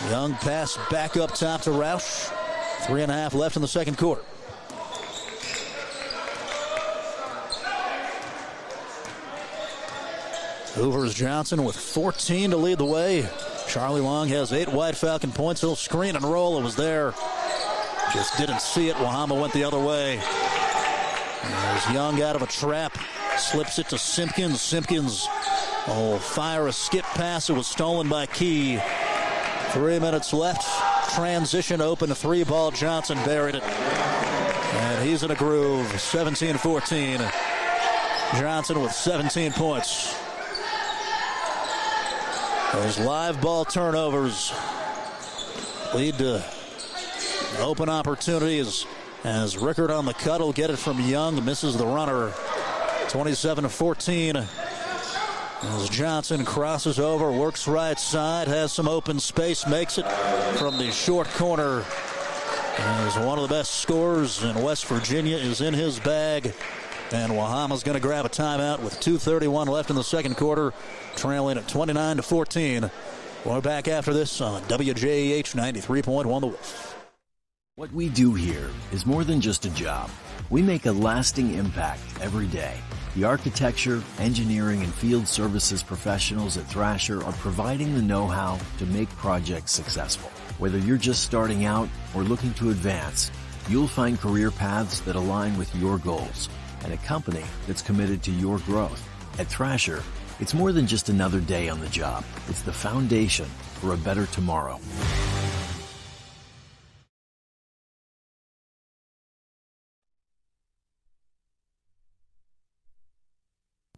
Young pass back up top to Roush. 3.5 left in the second quarter. Hoover's Johnson with 14 to lead the way. Charlie Long has 8 White Falcon points. He'll screen and roll. It was there. Just didn't see it. Wahama went the other way. There's Young out of a trap. Slips it to Simpkins. Simpkins will fire a skip pass. It was stolen by Key. 3 minutes left. Transition open. 3-ball. Johnson buried it. And he's in a groove. 17-14. Johnson with 17 points. Those live ball turnovers lead to open opportunities as Rickard on the cut will get it from Young. Misses the runner. 27-14. As Johnson crosses over, works right side, has some open space, makes it from the short corner. As one of the best scorers in West Virginia is in his bag. And Wahama's going to grab a timeout with 2:31 left in the second quarter, trailing at 29-14. We're back after this on WJEH 93.1 The Wolf. What we do here is more than just a job. We make a lasting impact every day. The architecture, engineering, and field services professionals at Thrasher are providing the know-how to make projects successful. Whether you're just starting out or looking to advance, you'll find career paths that align with your goals and a company that's committed to your growth. At Thrasher, it's more than just another day on the job. It's the foundation for a better tomorrow.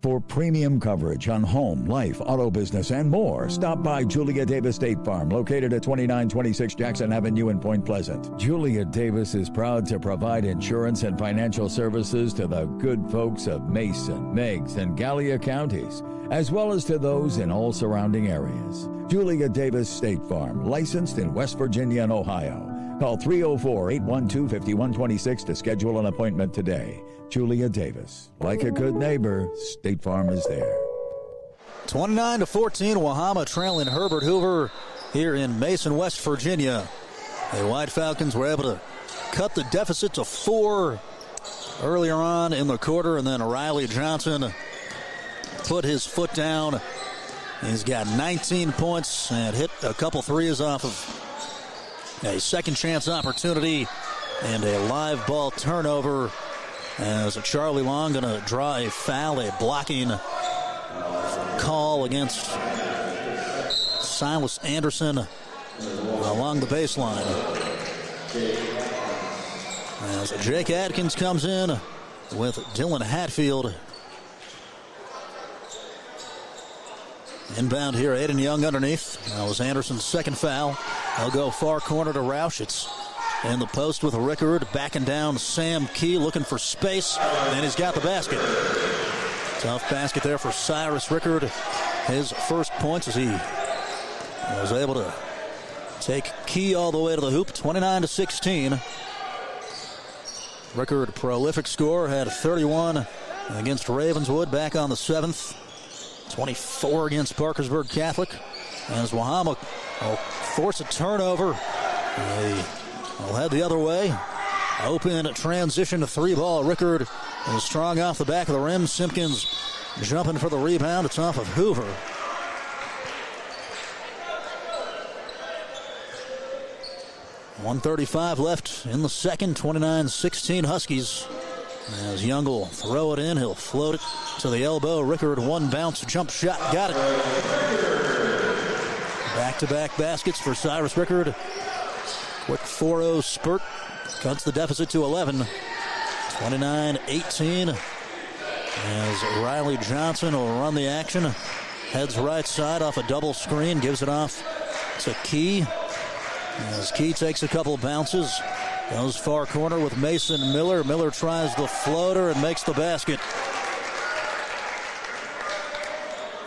For premium coverage on home, life, auto business, and more, stop by Julia Davis State Farm, located at 2926 Jackson Avenue in Point Pleasant. Julia Davis is proud to provide insurance and financial services to the good folks of Mason, Meigs, and Gallia counties, as well as to those in all surrounding areas. Julia Davis State Farm, licensed in West Virginia and Ohio. Call 304-812-5126 to schedule an appointment today. Julia Davis. Like a good neighbor, State Farm is there. 29-14, Wahama trailing Herbert Hoover here in Mason, West Virginia. The White Falcons were able to cut the deficit to 4 earlier on in the quarter, and then Riley Johnson put his foot down. He's got 19 points and hit a couple threes off of a second chance opportunity and a live ball turnover. As Charlie Long going to draw a foul, a blocking call against Silas Anderson along the baseline. As Jake Adkins comes in with Dylan Hatfield. Inbound here, Aiden Young underneath. That was Anderson's second foul. He'll go far corner to Roush. It's in the post with Rickard, backing down Sam Key, looking for space, and he's got the basket. Tough basket there for Cyrus Rickard. His first points as he was able to take Key all the way to the hoop, 29-16. Rickard, prolific scorer, had 31 against Ravenswood back on the 7th. 24 against Parkersburg Catholic. As Wahama will force a turnover. They'll head the other way. Open transition to 3-ball. Rickard is strong off the back of the rim. Simpkins jumping for the rebound. It's off of Hoover. .135 left in the second. 29-16 Huskies. As Young will throw it in, he'll float it to the elbow. Rickard, one bounce, jump shot, got it. Back-to-back baskets for Cyrus Rickard. Quick 4-0 spurt, cuts the deficit to 11. 29-18. As Riley Johnson will run the action. Heads right side off a double screen. Gives it off to Key. As Key takes a couple of bounces. Goes far corner with Mason Miller. Miller tries the floater and makes the basket.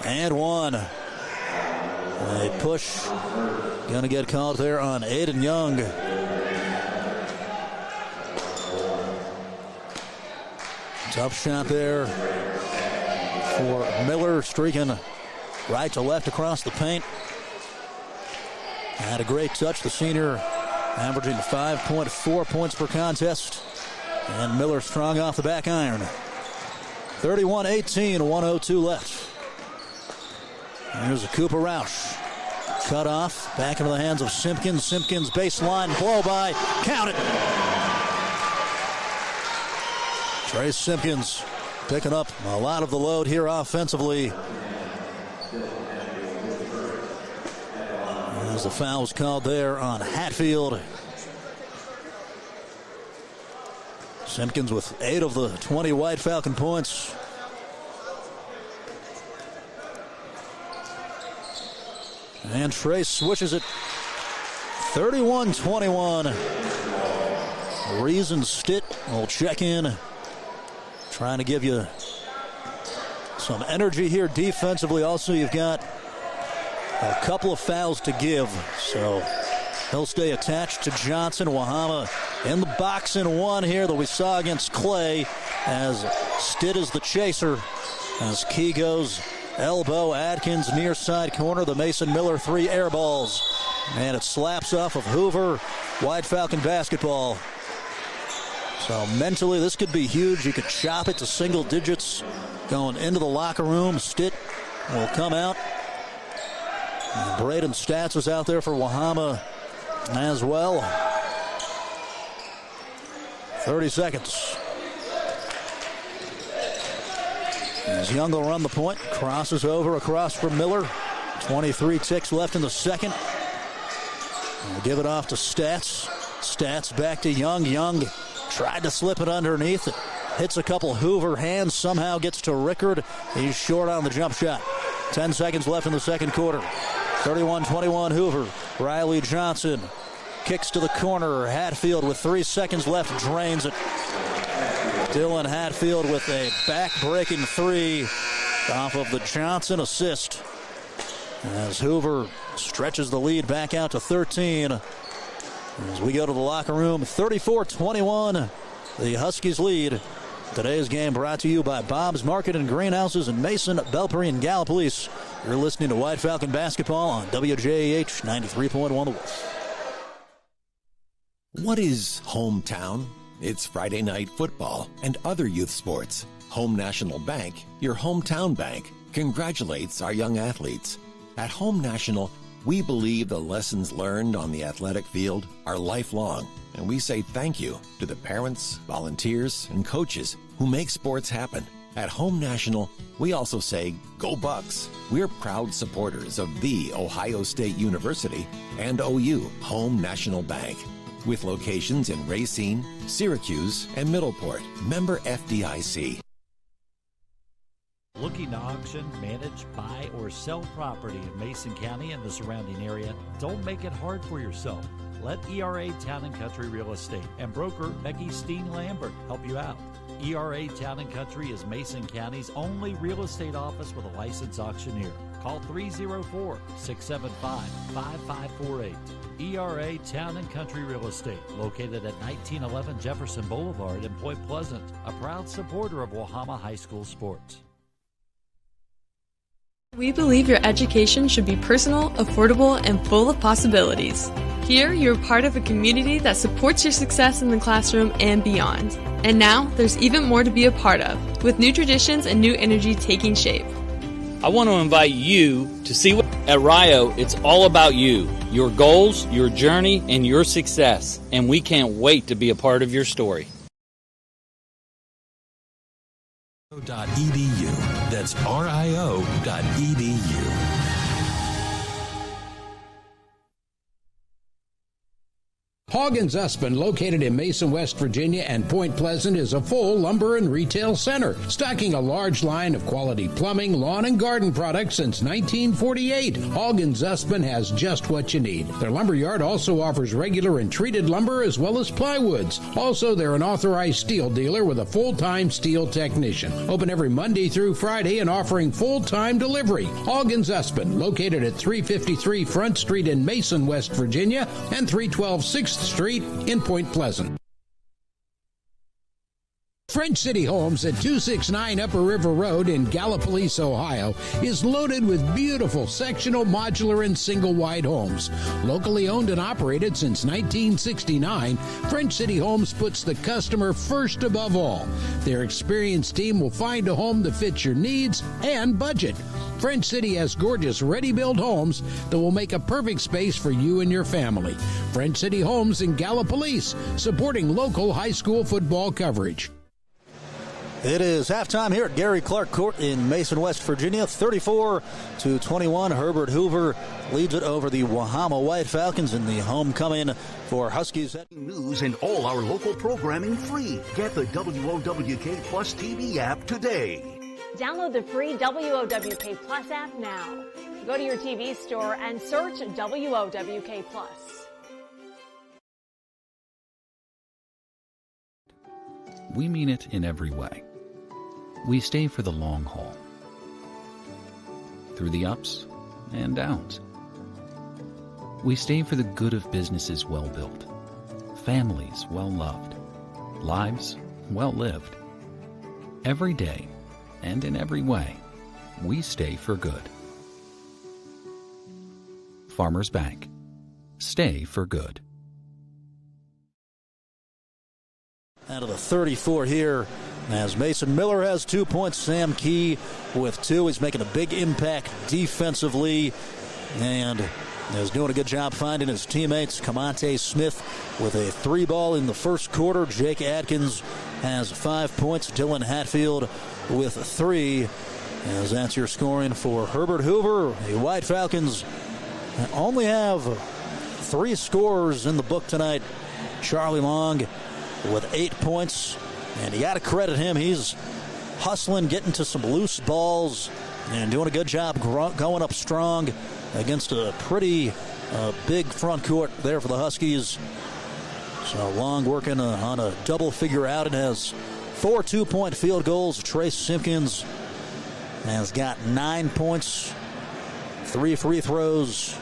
And one. A push. Going to get called there on Aiden Young. Tough shot there for Miller, streaking right to left across the paint. Had a great touch, the senior, averaging 5.4 points per contest. And Miller strong off the back iron. 31-18, 1:02 left. Here's a Cooper Roush. Cut off, back into the hands of Simpkins. Simpkins baseline, blow by, count it. Trace Simpkins picking up a lot of the load here offensively. As the foul was called there on Hatfield. Simpkins with 8 of the 20 White Falcon points. And Trace switches it. 31-21. Reason Stitt will check in. Trying to give you some energy here defensively. Also, you've got a couple of fouls to give. So he'll stay attached to Johnson. Wahama in the box in one here that we saw against Clay as Stitt is the chaser. As Key goes elbow, Adkins near side corner. The Mason Miller 3 air balls. And it slaps off of Hoover. White Falcon basketball. So mentally, this could be huge. You could chop it to single digits going into the locker room. Stitt will come out. And Braden Stats was out there for Wahama as well. 30 seconds. As Young will run the point. Crosses over across from Miller. 23 ticks left in the second. We'll give it off to Stats. Stats back to Young. Young tried to slip it underneath. It hits a couple Hoover hands. Somehow gets to Rickard. He's short on the jump shot. 10 seconds left in the second quarter. 31-21 Hoover. Riley Johnson kicks to the corner. Hatfield with 3 seconds left drains it. Dylan Hatfield with a back-breaking 3 off of the Johnson assist. As Hoover stretches the lead back out to 13. As we go to the locker room, 34-21, the Huskies lead. Today's game brought to you by Bob's Market and Greenhouses in Mason, Belpre, and Gallipolis. You're listening to White Falcon basketball on WJAH 93.1 The Wolf. What is hometown? It's Friday night football and other youth sports. Home National Bank, your hometown bank, congratulates our young athletes. At Home National, we believe the lessons learned on the athletic field are lifelong, and we say thank you to the parents, volunteers, and coaches who make sports happen. At Home National, we also say, go Bucks. We're proud supporters of The Ohio State University and OU, Home National Bank, with locations in Racine, Syracuse, and Middleport. Member FDIC. Looking to auction, manage, buy, or sell property in Mason County and the surrounding area? Don't make it hard for yourself. Let ERA Town & Country Real Estate and broker Becky Steen-Lambert help you out. ERA Town & Country is Mason County's only real estate office with a licensed auctioneer. Call 304-675-5548. ERA Town & Country Real Estate, located at 1911 Jefferson Boulevard in Point Pleasant, a proud supporter of Wahama High School sports. We believe your education should be personal, affordable, and full of possibilities. Here, you're part of a community that supports your success in the classroom and beyond. And now, there's even more to be a part of, with new traditions and new energy taking shape. I want to invite you to see what at Rio, it's all about you, your goals, your journey, and your success. And we can't wait to be a part of your story. .edu. That's RIO.edu. Hoggins Usman, located in Mason, West Virginia and Point Pleasant, is a full lumber and retail center, stocking a large line of quality plumbing, lawn, and garden products since 1948. Hoggins Usman has just what you need. Their lumberyard also offers regular and treated lumber as well as plywoods. Also, they're an authorized steel dealer with a full-time steel technician. Open every Monday through Friday and offering full-time delivery. Hoggins Usman, located at 353 Front Street in Mason, West Virginia, and 312 6th Street in Point Pleasant. French City Homes at 269 Upper River Road in Gallipolis, Ohio, is loaded with beautiful sectional, modular, and single-wide homes. Locally owned and operated since 1969, French City Homes puts the customer first above all. Their experienced team will find a home that fits your needs and budget. French City has gorgeous ready-built homes that will make a perfect space for you and your family. French City Homes in Gallipolis, supporting local high school football coverage. It is halftime here at Gary Clark Court in Mason, West Virginia. 34-21. Herbert Hoover leads it over the Wahama White Falcons in the homecoming for Huskies. News and all our local programming free. Get the WOWK Plus TV app today. Download the free WOWK Plus app now. Go to your TV store and search WOWK Plus. We mean it in every way. We stay for the long haul, through the ups and downs. We stay for the good of businesses well built, families well loved, lives well lived. Every day and in every way, we stay for good. Farmers Bank. Stay for good. Out of the 34 here, as Mason Miller has 2 points, Sam Key with 2. He's making a big impact defensively and is doing a good job finding his teammates. Camonte Smith with a 3-ball in the first quarter. Jake Atkins has 5 points. Dylan Hatfield with 3. As that's your scoring for Herbert Hoover. The White Falcons only have 3 scorers in the book tonight. Charlie Long with 8 points, and you got to credit him. He's hustling, getting to some loose balls, and doing a good job going up strong against a pretty big front court there for the Huskies. So Long working on a double figure out and has 4 2-point field goals. Trace Simpkins has got 9 points, 3 free throws,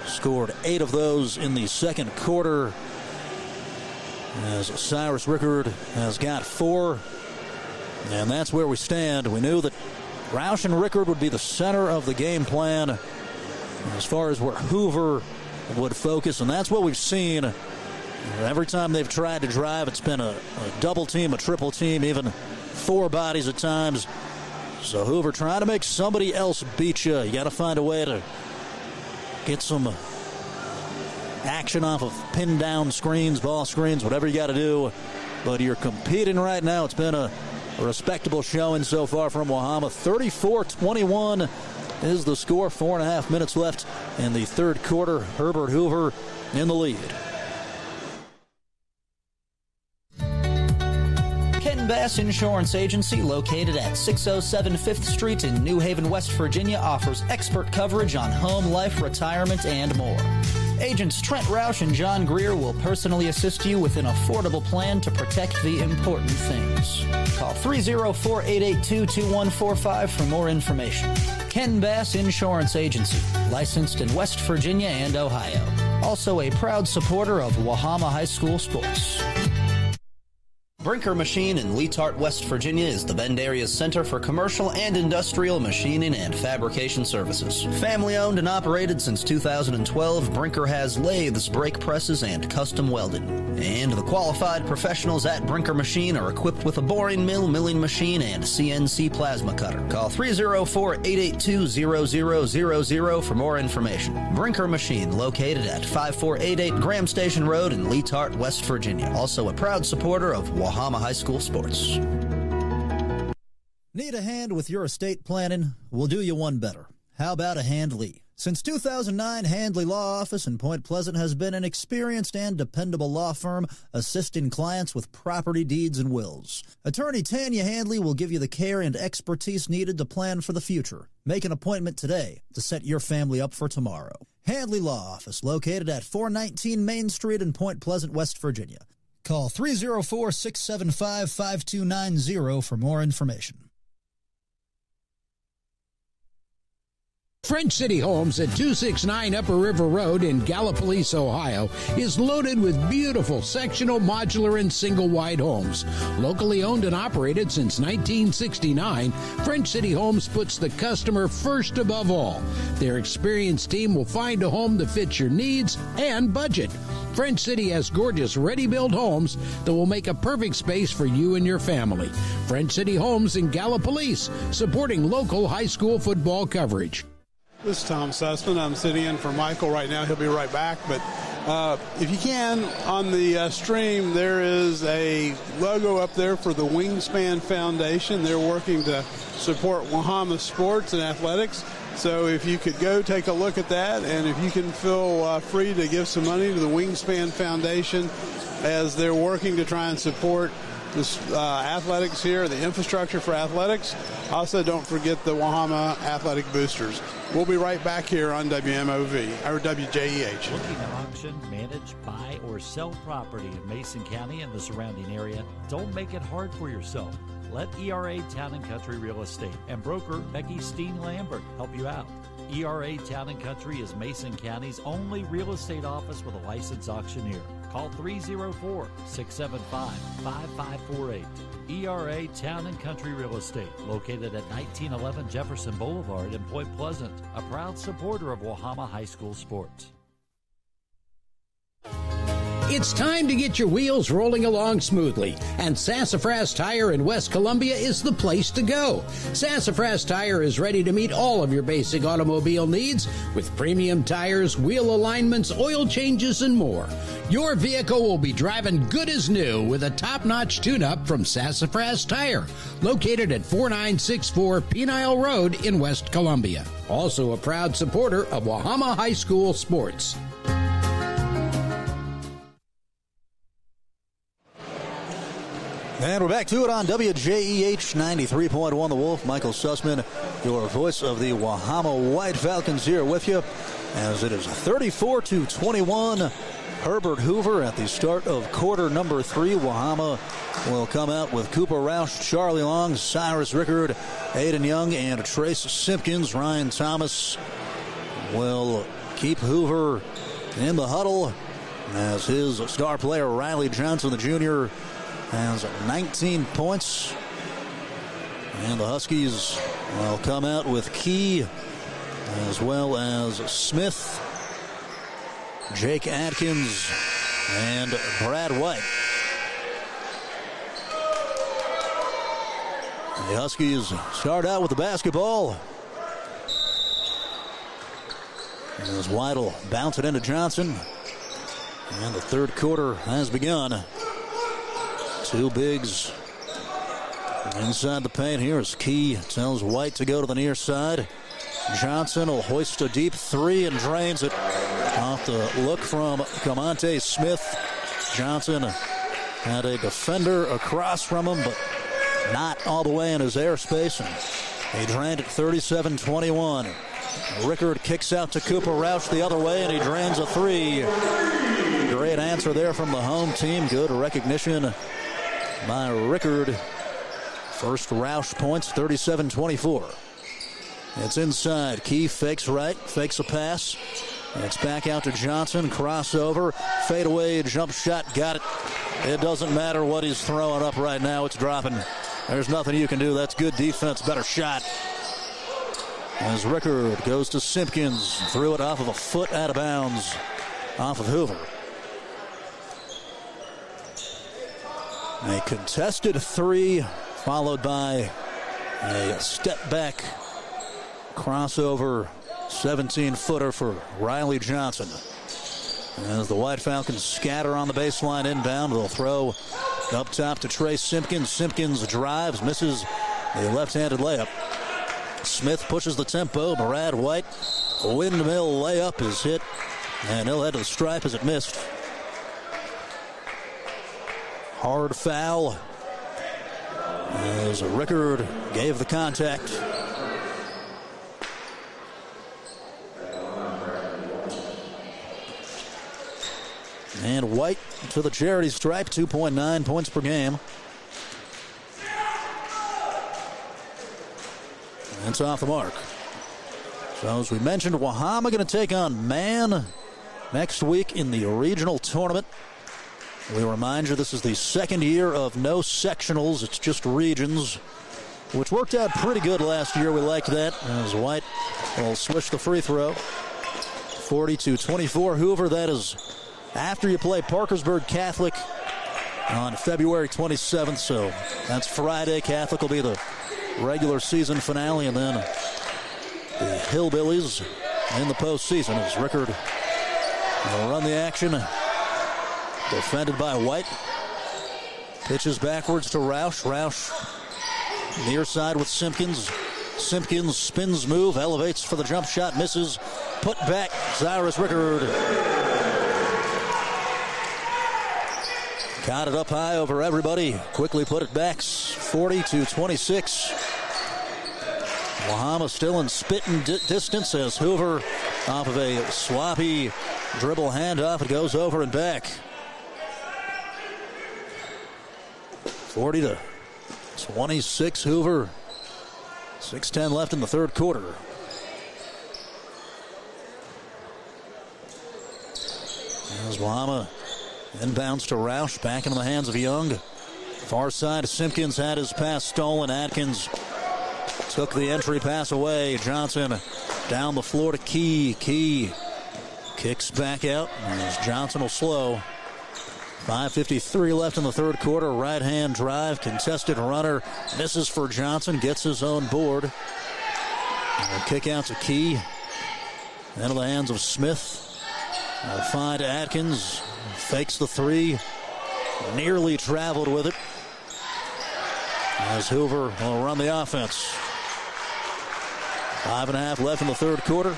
scored 8 of those in the second quarter. As Cyrus Rickard has got 4, and that's where we stand. We knew that Roush and Rickard would be the center of the game plan as far as where Hoover would focus, and that's what we've seen. Every time they've tried to drive, it's been a double team, a triple team, even 4 bodies at times. So Hoover trying to make somebody else beat you. You got to find a way to get some action off of pin down screens, ball screens, whatever you got to do. But you're competing right now. It's been a respectable showing so far from Wahama. 34-21 is the score. 4.5 minutes left in the third quarter. Herbert Hoover in the lead. Bass Insurance Agency, located at 607 5th Street in New Haven, West Virginia, offers expert coverage on home, life, retirement, and more. Agents Trent Roush and John Greer will personally assist you with an affordable plan to protect the important things. Call 304-882-2145 for more information. Ken Bass Insurance Agency, licensed in West Virginia and Ohio. Also a proud supporter of Wahama High School sports. Brinker Machine in Leetart, West Virginia is the Bend area's center for commercial and industrial machining and fabrication services. Family owned and operated since 2012, Brinker has lathes, brake presses, and custom welding. And the qualified professionals at Brinker Machine are equipped with a boring mill, milling machine, and CNC plasma cutter. Call 304-882-0000 for more information. Brinker Machine, located at 5488 Graham Station Road in Leetart, West Virginia. Also a proud supporter of Wahama High School sports. Need a hand with your estate planning? We'll do you one better. How about a hand Lee? Since 2009, Handley Law Office in Point Pleasant has been an experienced and dependable law firm assisting clients with property deeds and wills. Attorney Tanya Handley will give you the care and expertise needed to plan for the future. Make an appointment today to set your family up for tomorrow. Handley Law Office, located at 419 Main Street in Point Pleasant, West Virginia. Call 304-675-5290 for more information. French City Homes at 269 Upper River Road in Gallipolis, Ohio, is loaded with beautiful sectional, modular, and single-wide homes. Locally owned and operated since 1969, French City Homes puts the customer first above all. Their experienced team will find a home that fits your needs and budget. French City has gorgeous ready-built homes that will make a perfect space for you and your family. French City Homes in Gallipolis, supporting local high school football coverage. This is Tom Sussman. I'm sitting in for Michael right now. He'll be right back. But if you can, on the stream, there is a logo up there for the Wingspan Foundation. They're working to support Wahama sports and athletics. So if you could go take a look at that, and if you can feel free to give some money to the Wingspan Foundation as they're working to try and support this athletics here, the infrastructure for athletics. Also, don't forget the Wahama Athletic Boosters. We'll be right back here on WMOV, or WJEH. Looking to auction, manage, buy, or sell property in Mason County and the surrounding area? Don't make it hard for yourself. Let ERA Town & Country Real Estate and broker Becky Steen-Lambert help you out. ERA Town & Country is Mason County's only real estate office with a licensed auctioneer. Call 304-675-5548. ERA Town & Country Real Estate, located at 1911 Jefferson Boulevard in Point Pleasant, a proud supporter of Wahama High School sports. It's time to get your wheels rolling along smoothly, and Sassafras Tire in West Columbia is the place to go. Sassafras Tire is ready to meet all of your basic automobile needs with premium tires, wheel alignments, oil changes, and more. Your vehicle will be driving good as new with a top-notch tune-up from Sassafras Tire, located at 4964 Penile Road in West Columbia. Also a proud supporter of Wahama High School sports. And we're back to it on WJEH 93.1 The Wolf. Michael Sussman, your voice of the Wahama White Falcons, here with you as it is 34-21. Herbert Hoover at the start of quarter number 3. Wahama will come out with Cooper Roush, Charlie Long, Cyrus Rickard, Aiden Young, and Trace Simpkins. Ryan Thomas will keep Hoover in the huddle as his star player Riley Johnson, the junior, has 19 points. And the Huskies will come out with Key as well as Smith, Jake Atkins, and Brad White. The Huskies start out with the basketball as White will bounce it into Johnson. And the third quarter has begun. Two bigs inside the paint. Here's Key. Tells White to go to the near side. Johnson will hoist a deep three and drains it. Off the look from Camonte Smith. Johnson had a defender across from him, but not all the way in his airspace. And he drained it 37-21. Rickard kicks out to Cooper Roush the other way, and he drains a three. Great answer there from the home team. Good recognition by Rickard. First Roush points, 37-24. It's inside. Key fakes right, fakes a pass. It's back out to Johnson. Crossover, fadeaway, jump shot, got it. It doesn't matter what he's throwing up right now. It's dropping. There's nothing you can do. That's good defense, better shot. As Rickard goes to Simpkins, threw it off of a foot out of bounds, off of Hoover. A contested three, followed by a step back crossover 17-footer for Riley Johnson. As the White Falcons scatter on the baseline inbound, they'll throw up top to Trace Simpkins. Simpkins drives, misses a left-handed layup. Smith pushes the tempo. Brad White windmill layup is hit, and he'll head to the stripe as it missed. Hard foul as Rickard gave the contact. And White to the charity stripe, 2.9 points per game. That's off the mark. So as we mentioned, Wahama going to take on Man next week in the regional tournament. We remind you this is the second year of no sectionals. It's just regions, which worked out pretty good last year. We liked that as White will switch the free throw. 40-24 Hoover. That is after you play Parkersburg Catholic on February 27th. So that's Friday. Catholic will be the regular season finale, and then the Hillbillies in the postseason as Rickard will run the action. Defended by White. Pitches backwards to Roush. Roush near side with Simpkins. Simpkins spins move, elevates for the jump shot, misses. Put back, Cyrus Rickard. Got it up high over everybody. Quickly put it back, 40-26. Wahama still in spitting distance as Hoover off of a sloppy dribble handoff. It goes over and back. 40-26 Hoover. 6:10 left in the third quarter. As Wahama inbounds to Roush, back into the hands of Young. Far side, Simpkins had his pass stolen. Atkins took the entry pass away. Johnson down the floor to Key. Key kicks back out as Johnson will slow. 5:53 left in the third quarter. Right hand drive, contested runner, misses for Johnson, gets his own board. And kick out to Key. Into the hands of Smith. They'll find Atkins. Fakes the three. Nearly traveled with it. As Hoover will run the offense. 5.5 left in the third quarter.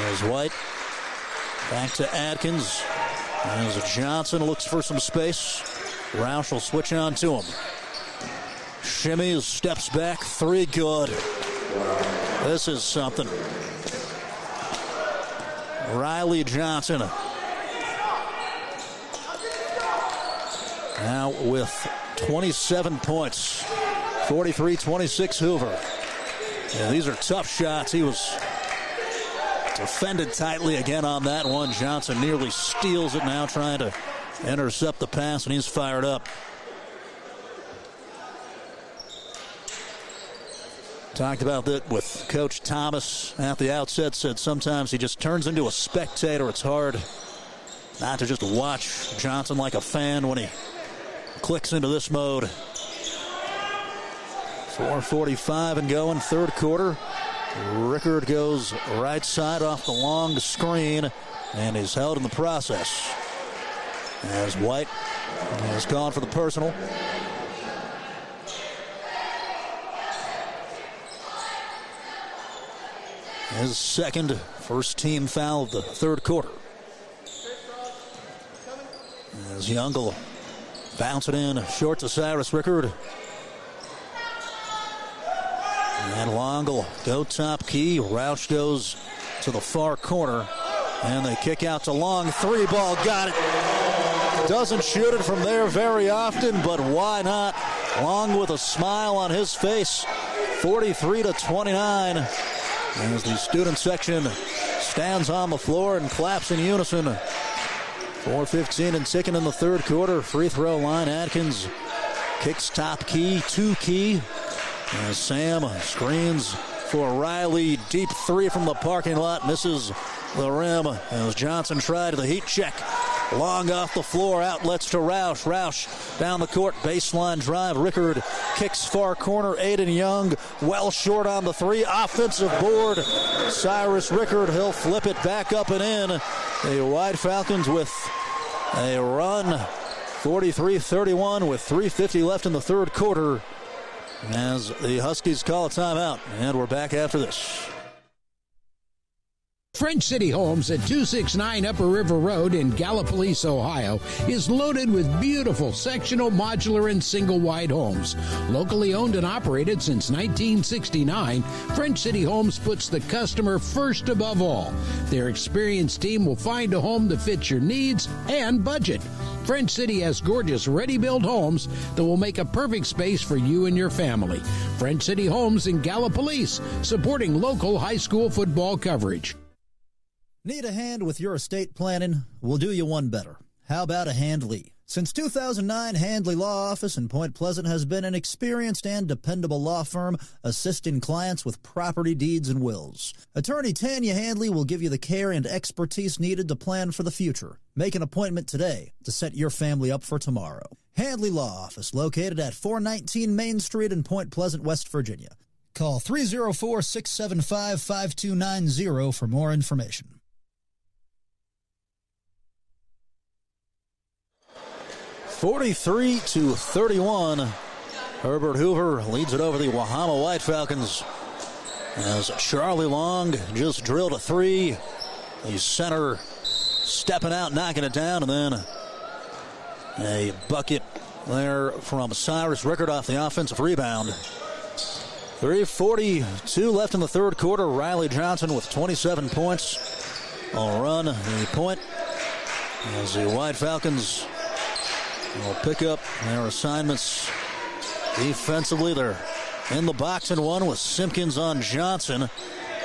As White back to Atkins. As Johnson looks for some space. Roush will switch on to him. Shimmies, steps back, three good. This is something. Riley Johnson. Now with 27 points. 43-26 Hoover. Yeah, these are tough shots. He was defended tightly again on that one. Johnson nearly steals it now, trying to intercept the pass, and he's fired up. Talked about that with Coach Thomas at the outset, said sometimes he just turns into a spectator. It's hard not to just watch Johnson like a fan when he clicks into this mode. 4:45 and going, third quarter. Rickard goes right side off the long screen and is held in the process. As White has gone for the personal. His second first team foul of the third quarter. As Young will bounce it in short to Cyrus Rickard. And Long will go top Key. Roush goes to the far corner. And they kick out to Long. Three ball, got it. Doesn't shoot it from there very often, but why not? Long with a smile on his face. 43-29. As the student section stands on the floor and claps in unison. 4:15 and ticking in the third quarter. Free throw line. Atkins kicks top Key to Key. As Sam screens for Riley. Deep three from the parking lot. Misses the rim as Johnson tried the heat check. Long off the floor. Outlets to Roush. Roush down the court. Baseline drive. Rickard kicks far corner. Aiden Young well short on the three. Offensive board. Cyrus Rickard. He'll flip it back up and in. The White Falcons with a run. 43-31 with 3:50 left in the third quarter. As the Huskies call a timeout. And we're back after this. French City Homes at 269 Upper River Road in Gallipolis, Ohio, is loaded with beautiful sectional, modular, and single-wide homes. Locally owned and operated since 1969, French City Homes puts the customer first above all. Their experienced team will find a home that fits your needs and budget. French City has gorgeous ready-built homes that will make a perfect space for you and your family. French City Homes in Gallipolis, supporting local high school football coverage. Need a hand with your estate planning? We'll do you one better. How about a Handley? Since 2009, Handley Law Office in Point Pleasant has been an experienced and dependable law firm assisting clients with property deeds and wills. Attorney Tanya Handley will give you the care and expertise needed to plan for the future. Make an appointment today to set your family up for tomorrow. Handley Law Office, located at 419 Main Street in Point Pleasant, West Virginia. Call 304-675-5290 for more information. 43-31. Herbert Hoover leads it over the Wahama White Falcons as Charlie Long just drilled a three. The center stepping out, knocking it down, and then a bucket there from Cyrus Rickard off the offensive rebound. 3:42 left in the third quarter. Riley Johnson with 27 points. Will run the point as the White Falcons will pick up their assignments defensively. They're in the box and one with Simpkins on Johnson.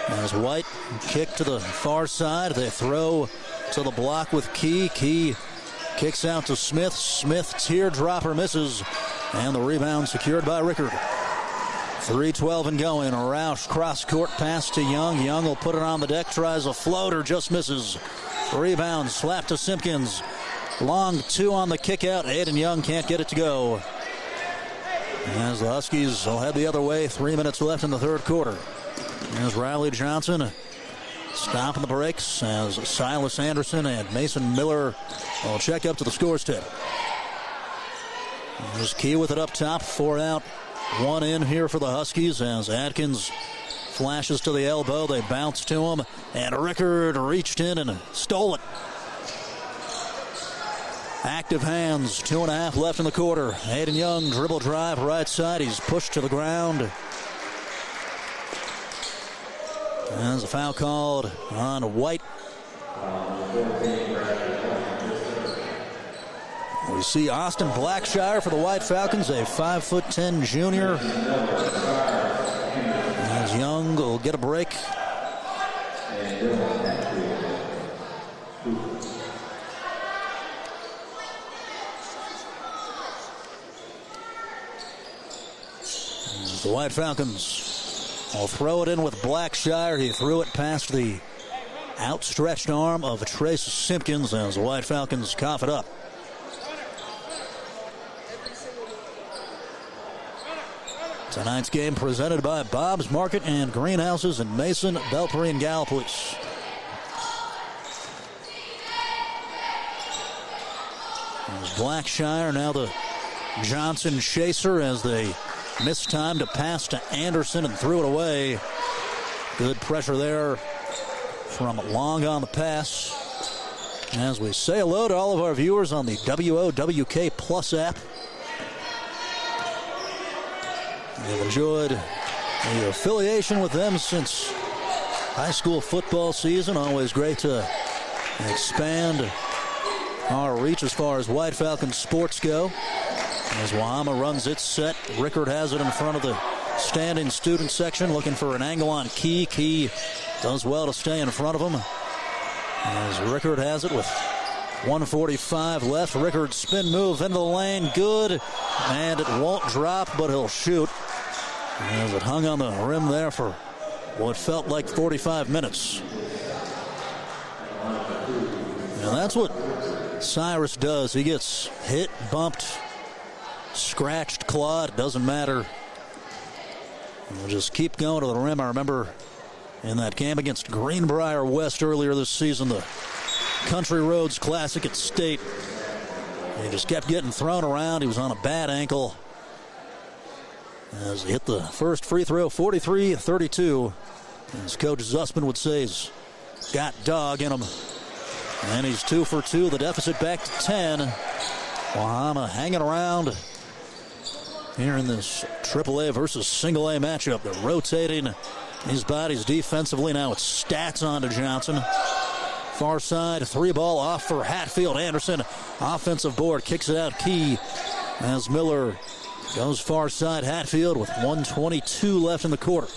As White kick to the far side, they throw to the block with Key. Key kicks out to Smith. Smith teardropper misses, and the rebound secured by Rickard. 3:12 and going. Roush cross court pass to Young. Young will put it on the deck, tries a floater, just misses. Rebound slap to Simpkins. Long two on the kick out. Aiden Young can't get it to go. As the Huskies will head the other way, 3 minutes left in the third quarter. As Riley Johnson stopping the breaks as Silas Anderson and Mason Miller will check up to the scores table. There's Key with it up top, 4 out, 1 in here for the Huskies as Atkins flashes to the elbow. They bounce to him, and Rickard reached in and stole it. Active hands, 2.5 left in the quarter. Aiden Young, dribble drive, right side. He's pushed to the ground. There's a foul called on White. We see Austin Blackshire for the White Falcons, a 5'10" junior. As Young will get a break. The White Falcons will throw it in with Blackshire. He threw it past the outstretched arm of Trace Simpkins as the White Falcons cough it up. Tonight's game presented by Bob's Market and Greenhouses in Mason, Belpre, and Gallipolis. There's Blackshire, now the Johnson chaser as they missed time to pass to Anderson and threw it away. Good pressure there from Long on the pass. As we say hello to all of our viewers on the WOWK Plus app. We've enjoyed the affiliation with them since high school football season. Always great to expand our reach as far as White Falcons sports go. As Wahama runs its set, Rickard has it in front of the standing student section, looking for an angle on Key. Key does well to stay in front of him. As Rickard has it with 1:45 left. Rickard spin move into the lane, good, and it won't drop, but he'll shoot. As it hung on the rim there for what felt like 45 minutes. And that's what Cyrus does. He gets hit, bumped, scratched, clawed, doesn't matter. We'll just keep going to the rim. I remember in that game against Greenbrier West earlier this season, the Country Roads Classic at State. He just kept getting thrown around. He was on a bad ankle. As he hit the first free throw, 43-32. As Coach Zussman would say, he's got dog in him. And he's 2 for 2. The deficit back to 10. Wahama hanging around here in this AAA versus single A matchup. They're rotating his bodies defensively. Now it's Stats on to Johnson. Far side, 3-ball off for Hatfield. Anderson, offensive board, kicks it out. Key as Miller goes far side. Hatfield with 1:22 left in the quarter.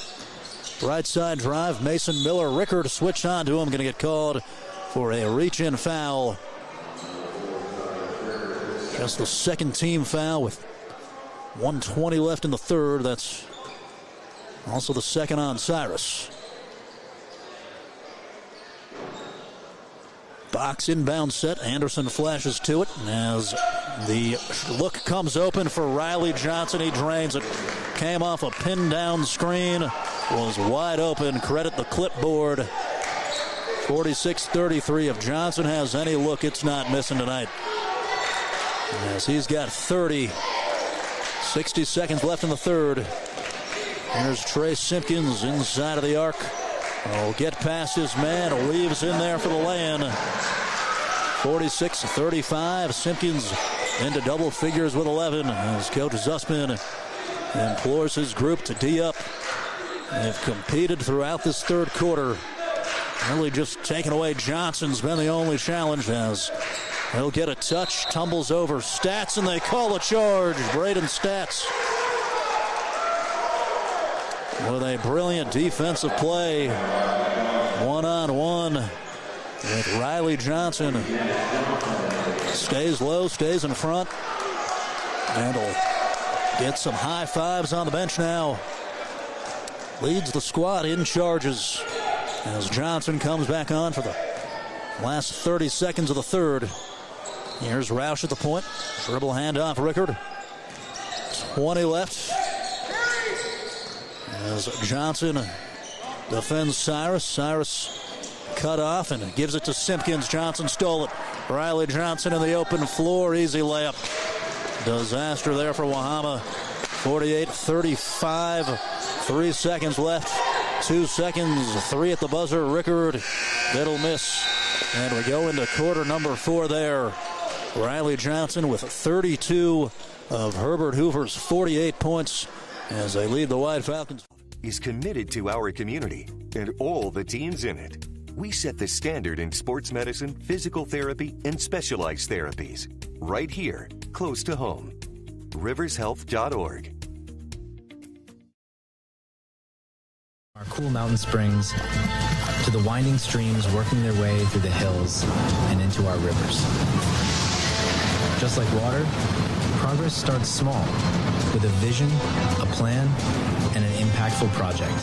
Right side drive, Mason Miller. Rickard switch on to him. Going to get called for a reach-in foul. Just the second team foul with 1:20 left in the third. That's also the second on Cyrus. Box inbound set. Anderson flashes to it as the look comes open for Riley Johnson. He drains it. Came off a pin down screen. Was wide open. Credit the clipboard. 46-33. If Johnson has any look, it's not missing tonight. As he's got 30. 60 seconds left in the third. Here's Trey Simpkins inside of the arc. Oh, get past his man. Weaves in there for the lay-in. 46-35. Simpkins into double figures with 11 as Coach Zussman implores his group to D up. They've competed throughout this third quarter. Really just taking away Johnson's been the only challenge as he'll get a touch, tumbles over Stats, and they call a charge. Braden Stats with a brilliant defensive play. One-on-one with Riley Johnson. Stays low, stays in front. And will get some high fives on the bench now. Leads the squad in charges as Johnson comes back on for the last 30 seconds of the third. Here's Roush at the point. Dribble handoff, Rickard. 20 left. As Johnson defends Cyrus. Cyrus cut off and gives it to Simpkins. Johnson stole it. Riley Johnson in the open floor. Easy layup. Disaster there for Wahama. 48-35. 3 seconds left. 2 seconds. 3 at the buzzer. Rickard. That'll miss. And we go into quarter number 4 there. Riley Johnson with 32 of Herbert Hoover's 48 points as they lead the White Falcons. Is committed to our community and all the teams in it. We set the standard in sports medicine, physical therapy, and specialized therapies. Right here, close to home. RiversHealth.org. Our cool mountain springs to the winding streams working their way through the hills and into our rivers. Just like water, progress starts small with a vision, a plan, and an impactful project.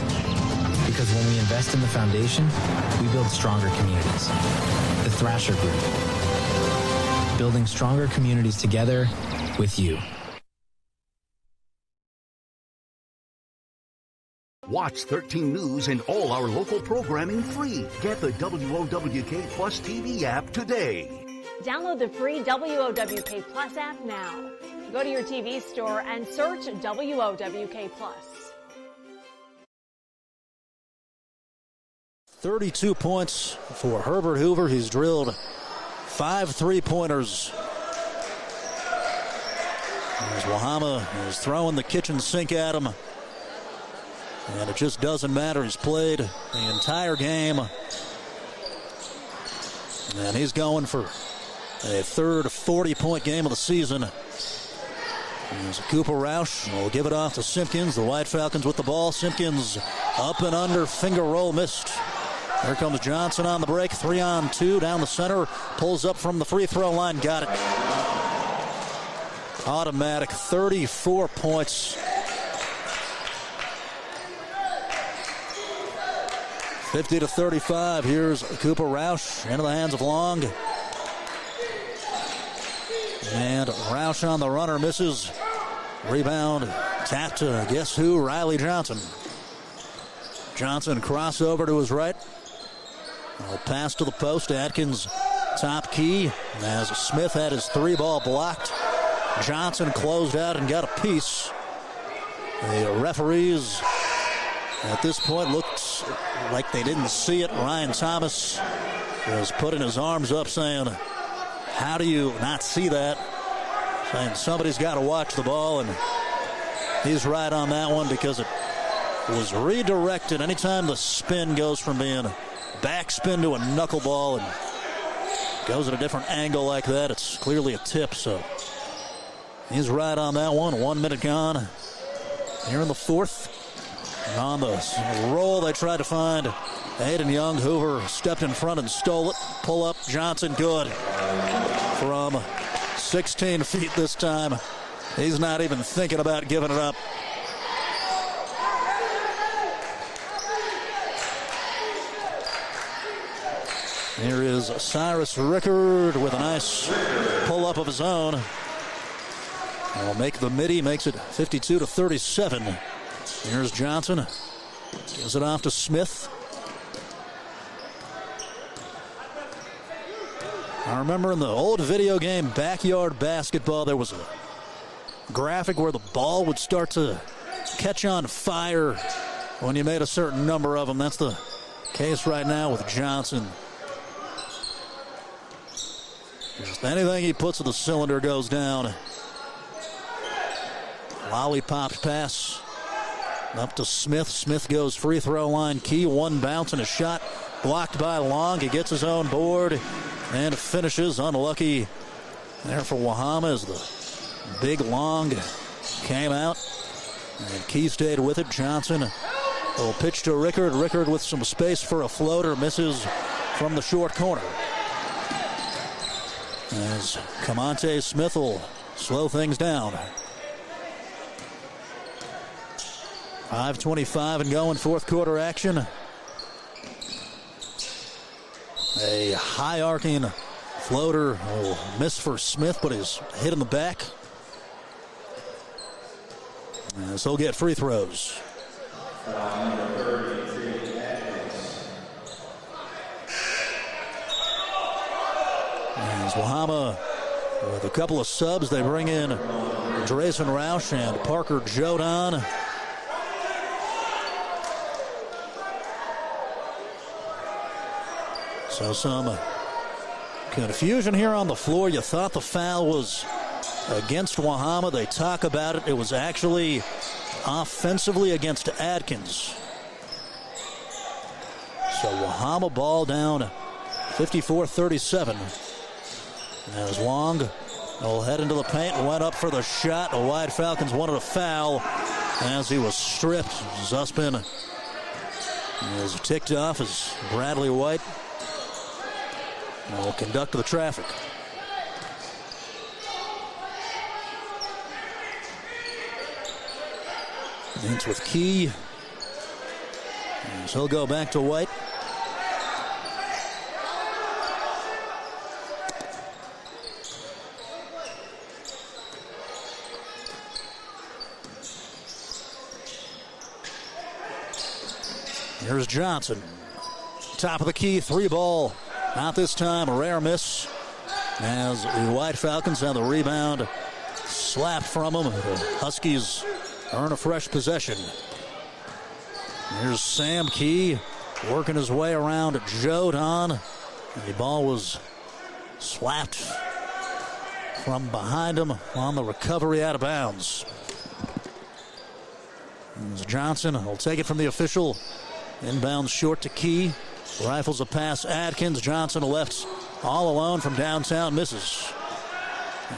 Because when we invest in the foundation, we build stronger communities. The Thrasher Group. Building stronger communities together with you. Watch 13 News and all our local programming free. Get the WOWK Plus TV app today. Download the free WOWK Plus app now. Go to your TV store and search WOWK Plus. 32 points for Herbert Hoover. He's drilled 5 3-pointers. As Wahama is throwing the kitchen sink at him. And it just doesn't matter. He's played the entire game. And he's going for a third 40-point game of the season. There's Cooper Roush. Will give it off to Simpkins. The White Falcons with the ball. Simpkins up and under. Finger roll missed. Here comes Johnson on the break. 3-on-2 down the center. Pulls up from the free throw line. Got it. Automatic. 34 points. 50-35. Here's Cooper Roush into the hands of Long. And Roush on the runner misses. Rebound tapped to guess who? Riley Johnson. Johnson crossover to his right. A pass to the post. Atkins top key as Smith had his 3-ball blocked. Johnson closed out and got a piece. The referees At this point, looks like they didn't see it. Ryan Thomas was putting his arms up saying, how do you not see that? Saying somebody's got to watch the ball, and he's right on that one because it was redirected. Anytime the spin goes from being backspin to a knuckleball and goes at a different angle like that, it's clearly a tip. So he's right on that one. 1 minute gone here in the fourth. And on the roll, they tried to find Aiden Young. Hoover stepped in front and stole it. Pull up, Johnson, good. From 16 feet this time. He's not even thinking about giving it up. Here is Cyrus Rickard with a nice pull-up of his own. Will make the midi, makes it 52-37. Here's Johnson. Gives it off to Smith. I remember in the old video game Backyard Basketball, there was a graphic where the ball would start to catch on fire when you made a certain number of them. That's the case right now with Johnson. Just anything he puts in the cylinder goes down. Lollipop pass up to Smith. Smith goes free throw line. Key, one bounce and a shot blocked by Long. He gets his own board and finishes. Unlucky there for Wahama as the big Long came out. And Key stayed with it. Johnson will pitch to Rickard. Rickard with some space for a floater. Misses from the short corner. As Camonte Smith will slow things down. 5:25 and going, fourth quarter action. A high arcing floater will miss for Smith, but is hit in the back. As he'll get free throws. As Wahama with a couple of subs, they bring in Drayson Roush and Parker Jodan. So some confusion here on the floor. You thought the foul was against Wahama. They talk about it. It was actually offensively against Adkins. So Wahama ball down 54-37. As Wong will head into the paint, went up for the shot. The White Falcons wanted a foul as he was stripped. Zuspin is ticked off as Bradley White will conduct the traffic. It's with Key. As he'll go back to White. Here's Johnson. Top of the key, three ball. Not this time, a rare miss. As the White Falcons have the rebound slapped from them. The Huskies earn a fresh possession. Here's Sam Key working his way around Jodan. The ball was slapped from behind him on the recovery out of bounds. As Johnson will take it from the official. Inbounds short to Key. Rifles a pass. Adkins. Johnson left all alone from downtown. Misses.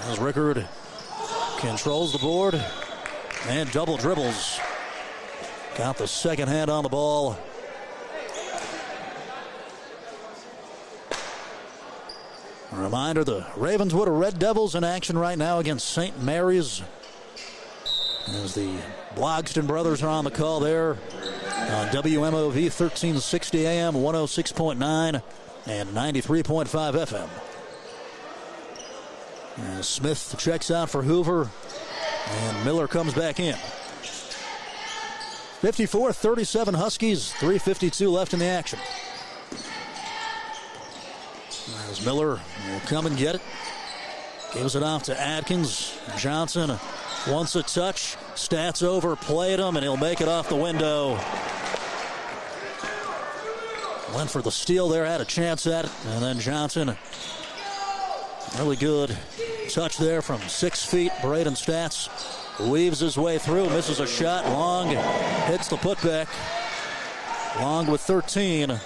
As Rickard controls the board and double dribbles. Got the second hand on the ball. A reminder, the Ravenswood Red Devils in action right now against St. Mary's. As the Blogston brothers are on the call there. On WMOV 1360 AM, 106.9 and 93.5 FM. And Smith checks out for Hoover, and Miller comes back in. 54-37 Huskies, 3:52 left in the action. As Miller will come and get it. Gives it off to Adkins. Johnson wants a touch. Stats overplayed him, and he'll make it off the window. Went for the steal there, had a chance at it, and then Johnson, really good touch there from 6 feet. Braden Stats weaves his way through, misses a shot. Long hits the putback. Long with 13.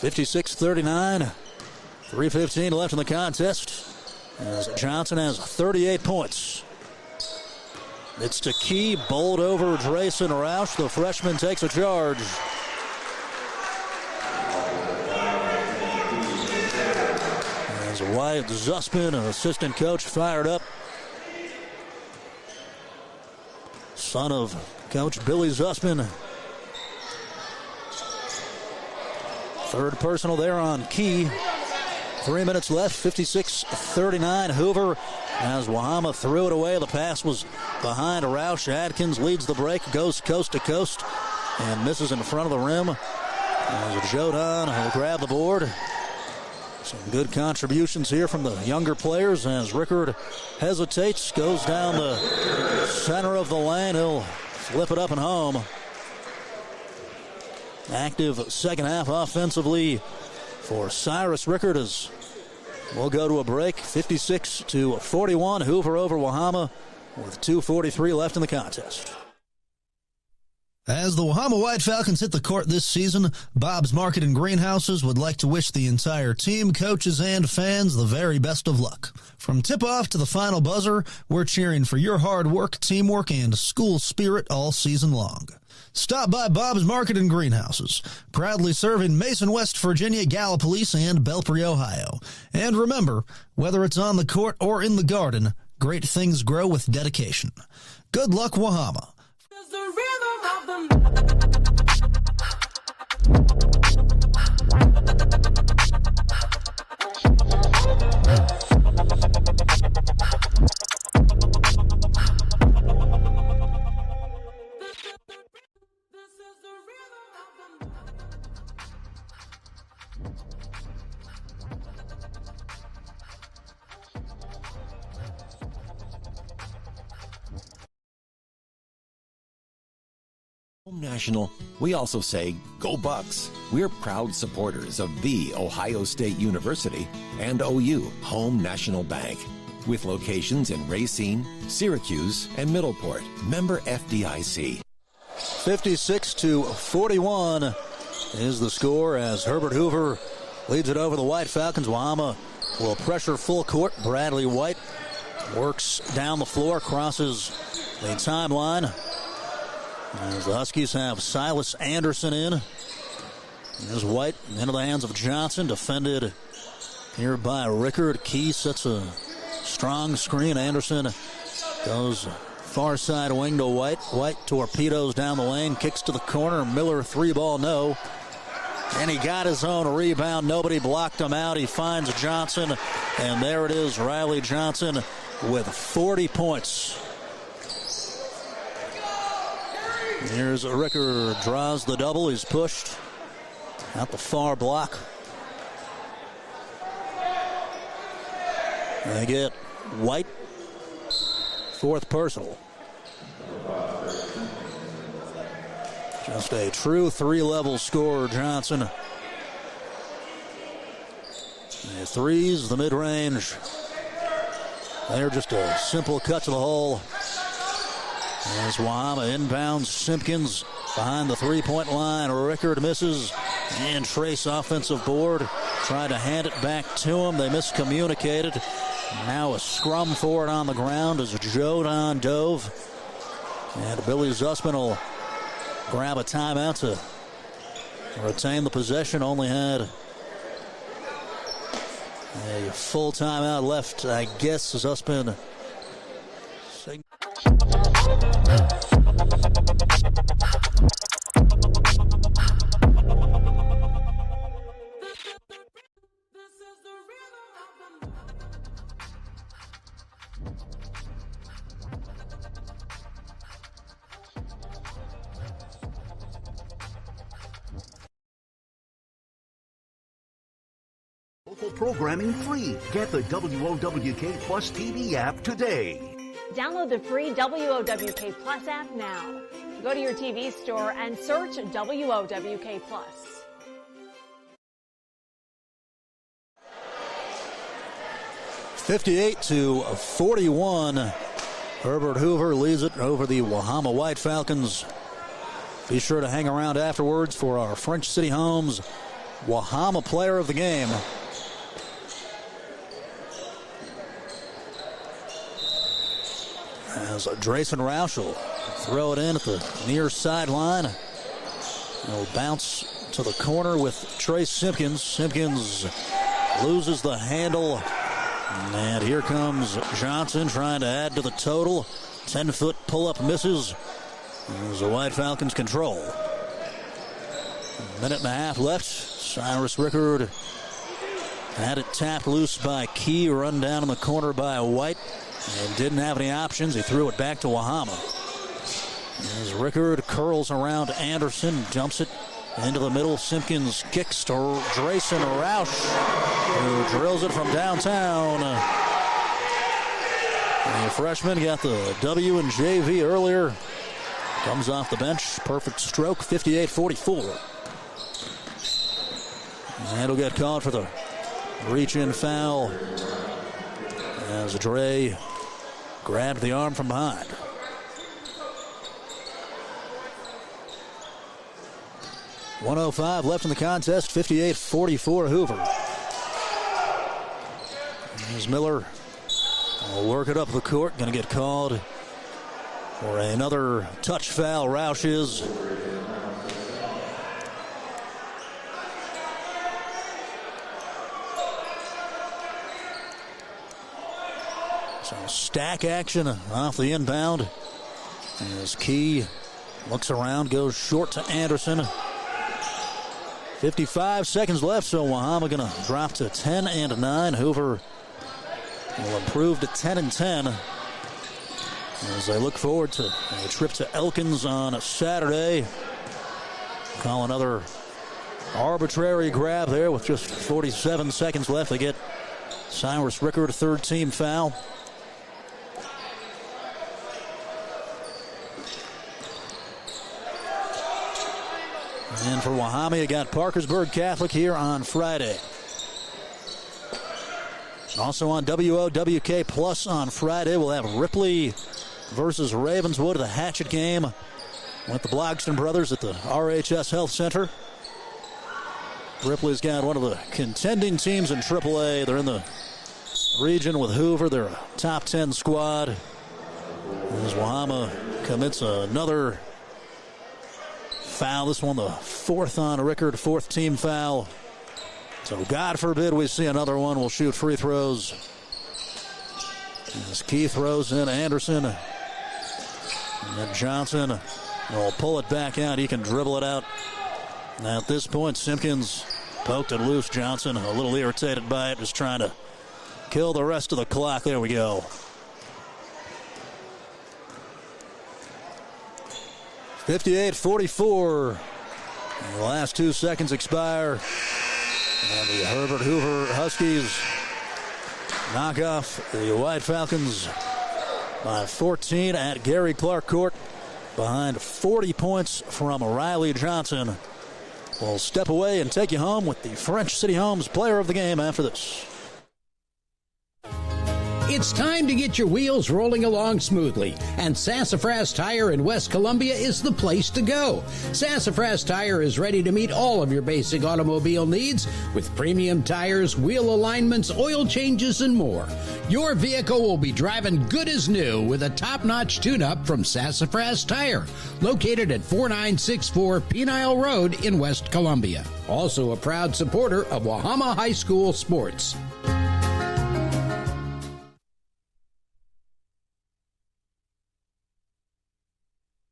56-39. 3:15 left in the contest, as Johnson has 38 points. It's to Key, bowled over Drayson Roush. The freshman takes a charge. As Wyatt Zuspin, an assistant coach, fired up. Son of Coach Billy Zuspin. Third personal there on Key. 3 minutes left, 56-39. Hoover, as Wahama threw it away. The pass was behind Roush. Adkins leads the break, goes coast to coast, and misses in front of the rim. As Jodan will grab the board. Some good contributions here from the younger players as Rickard hesitates, goes down the center of the lane. He'll flip it up and home. Active second half offensively for Cyrus Rickard as we'll go to a break. 56-41. Hoover over Wahama with 2:43 left in the contest. As the Wahama White Falcons hit the court this season, Bob's Market and Greenhouses would like to wish the entire team, coaches, and fans the very best of luck. From tip-off to the final buzzer, we're cheering for your hard work, teamwork, and school spirit all season long. Stop by Bob's Market and Greenhouses, proudly serving Mason, West Virginia, Gallipolis, and Belpre, Ohio. And remember, whether it's on the court or in the garden, great things grow with dedication. Good luck, Wahama. Home National, we also say, go Bucks. We're proud supporters of the Ohio State University and OU, Home National Bank, with locations in Racine, Syracuse, and Middleport. Member FDIC. 56-41 is the score as Herbert Hoover leads it over the White Falcons. Wahama will pressure full court. Bradley White works down the floor, crosses the timeline. As the Huskies have Silas Anderson in. There's White into the hands of Johnson, defended here by Rickard. Key sets a strong screen. Anderson goes far side wing to White. White torpedoes down the lane, kicks to the corner. Miller 3-ball no. And he got his own rebound. Nobody blocked him out. He finds Johnson, and there it is, Riley Johnson with 40 points. Here's Rickard, draws the double. He's pushed out the far block. They get White, fourth personal. Just a true three-level scorer, Johnson. The threes, the mid-range. They're just a simple cut to the hole. As Wahama inbounds, Simpkins behind the three-point line. Rickard misses, and Trace offensive board. Tried to hand it back to him. They miscommunicated. Now a scrum for it on the ground as Jodan dove. And Billy Zuspin will grab a timeout to retain the possession. Only had a full timeout left, I guess. Zuspin. Local programming free. Get the WOWK Plus TV app today. Download the free WOWK Plus app now. Go to your TV store and search WOWK Plus. (58-41). Herbert Hoover leads it over the Wahama White Falcons. Be sure to hang around afterwards for our French City Homes Wahama Player of the Game. As Drayson Roush will throw it in at the near sideline. It'll bounce to the corner with Trace Simpkins. Simpkins loses the handle. And here comes Johnson trying to add to the total. 10-foot pull-up misses. As the White Falcons control. A minute and a half left. Cyrus Rickard had it tapped loose by Key. Run down in the corner by White. And didn't have any options. He threw it back to Wahama. As Rickard curls around Anderson, jumps it into the middle. Simpkins kicks to Drayson Roush, who drills it from downtown. The freshman got the W in JV earlier. Comes off the bench. Perfect stroke, 58-44. And he'll get called for the reach-in foul as Dre grabbed the arm from behind. .105 left in the contest, 58-44 Hoover. As Miller will work it up the court, going to get called for another touch foul. Roush is. So stack action off the inbound. As Key looks around, goes short to Anderson. 55 seconds left, so Wahama going to drop to 10-9. Hoover will improve to 10-10 as they look forward to a trip to Elkins on Saturday. Call another arbitrary grab there with just 47 seconds left. They get Cyrus Rickard, third team foul. And for Wahama, you got Parkersburg Catholic here on Friday. Also on WOWK Plus on Friday, we'll have Ripley versus Ravenswood, the Hatchet game with the Blogston brothers at the RHS Health Center. Ripley's got one of the contending teams in AAA. They're in the region with Hoover. They're a top 10 squad. As Wahama commits another foul. This one the fourth on Rickard, fourth team foul. So God forbid we see another one. We'll shoot free throws. As Keith throws in Anderson. And then Johnson will pull it back out. He can dribble it out. Now at this point, Simpkins poked it loose. Johnson a little irritated by it, just trying to kill the rest of the clock. There we go. 58-44. The last 2 seconds expire. And the Herbert Hoover Huskies knock off the White Falcons by 14 at Gary Clark Court. Behind 40 points from Riley Johnson. We'll step away and take you home with the French City Homes Player of the Game after this. It's time to get your wheels rolling along smoothly, and Sassafras Tire in West Columbia is the place to go. Sassafras Tire is ready to meet all of your basic automobile needs with premium tires, wheel alignments, oil changes, and more. Your vehicle will be driving good as new with a top-notch tune-up from Sassafras Tire, located at 4964 Penile Road in West Columbia. Also a proud supporter of Wahama High School sports.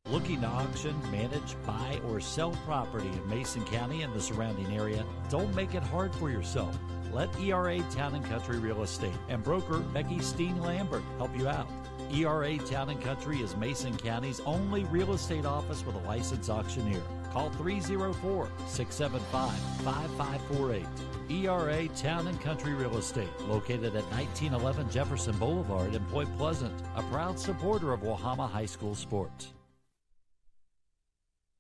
Looking to auction, manage, buy, or sell property in Mason County and the surrounding area? Don't make it hard for yourself. Let ERA Town & Country Real Estate and broker Becky Steen Lambert help you out. ERA Town & Country is Mason County's only real estate office with a licensed auctioneer. Call 304-675-5548. ERA Town & Country Real Estate, located at 1911 Jefferson Boulevard in Point Pleasant, a proud supporter of Wahama High School sports.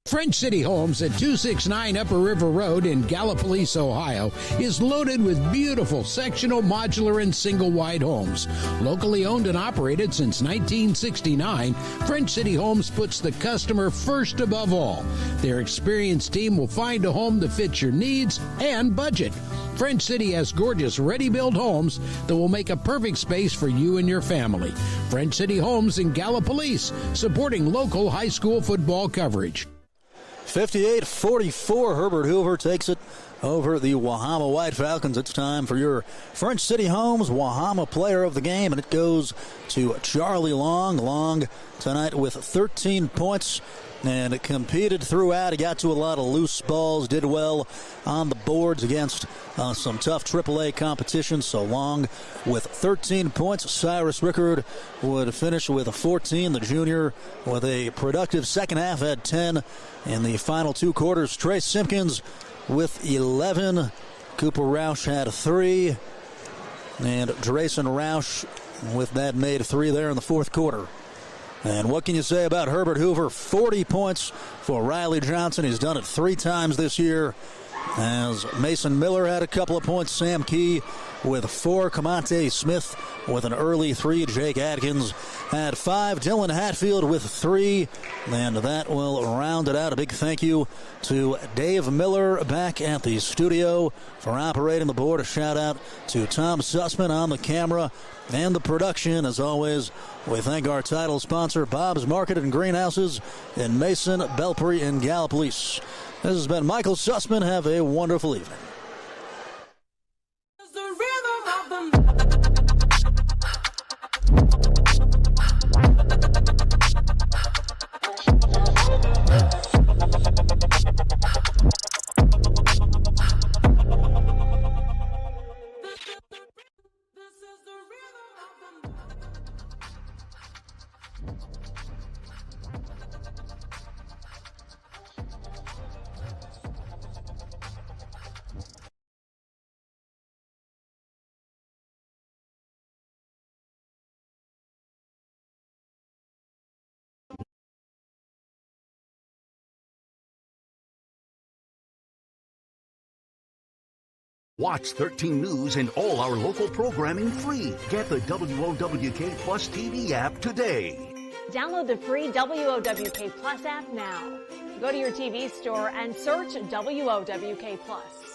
French City Homes at 269 Upper River Road in Gallipolis, Ohio, is loaded with beautiful sectional, modular, and single-wide homes. Locally owned and operated since 1969, French City Homes puts the customer first above all. Their experienced team will find a home that fits your needs and budget. French City has gorgeous ready-built homes that will make a perfect space for you and your family. French City Homes in Gallipolis, supporting local high school football coverage. 58-44, Herbert Hoover takes it over the Wahama White Falcons. It's time for your French City Homes Wahama player of the game, and it goes to Charlie Long. Long tonight with 13 points and competed throughout. He got to a lot of loose balls, did well on the boards against some tough AAA competition. So Long with 13 points. Cyrus Rickard would finish with 14. The junior with a productive second half had 10 in the final two quarters. Trey Simpkins with 11. Cooper Roush had 3. And Drayson Roush with that made 3 there in the fourth quarter. And what can you say about Herbert Hoover? 40 points for Riley Johnson. He's done it 3 times this year. As Mason Miller had a couple of points. Sam Key with 4. Kamante Smith with an early 3. Jake Atkins had 5. Dylan Hatfield with 3. And that will round it out. A big thank you to Dave Miller back at the studio for operating the board. A shout out to Tom Sussman on the camera and the production. As always, we thank our title sponsor, Bob's Market and Greenhouses in Mason, Belpre, and Gallipolis. This has been Michael Sussman. Have a wonderful evening. Watch 13 News and all our local programming free. Get the WOWK Plus TV app today. Download the free WOWK Plus app now. Go to your TV store and search WOWK Plus.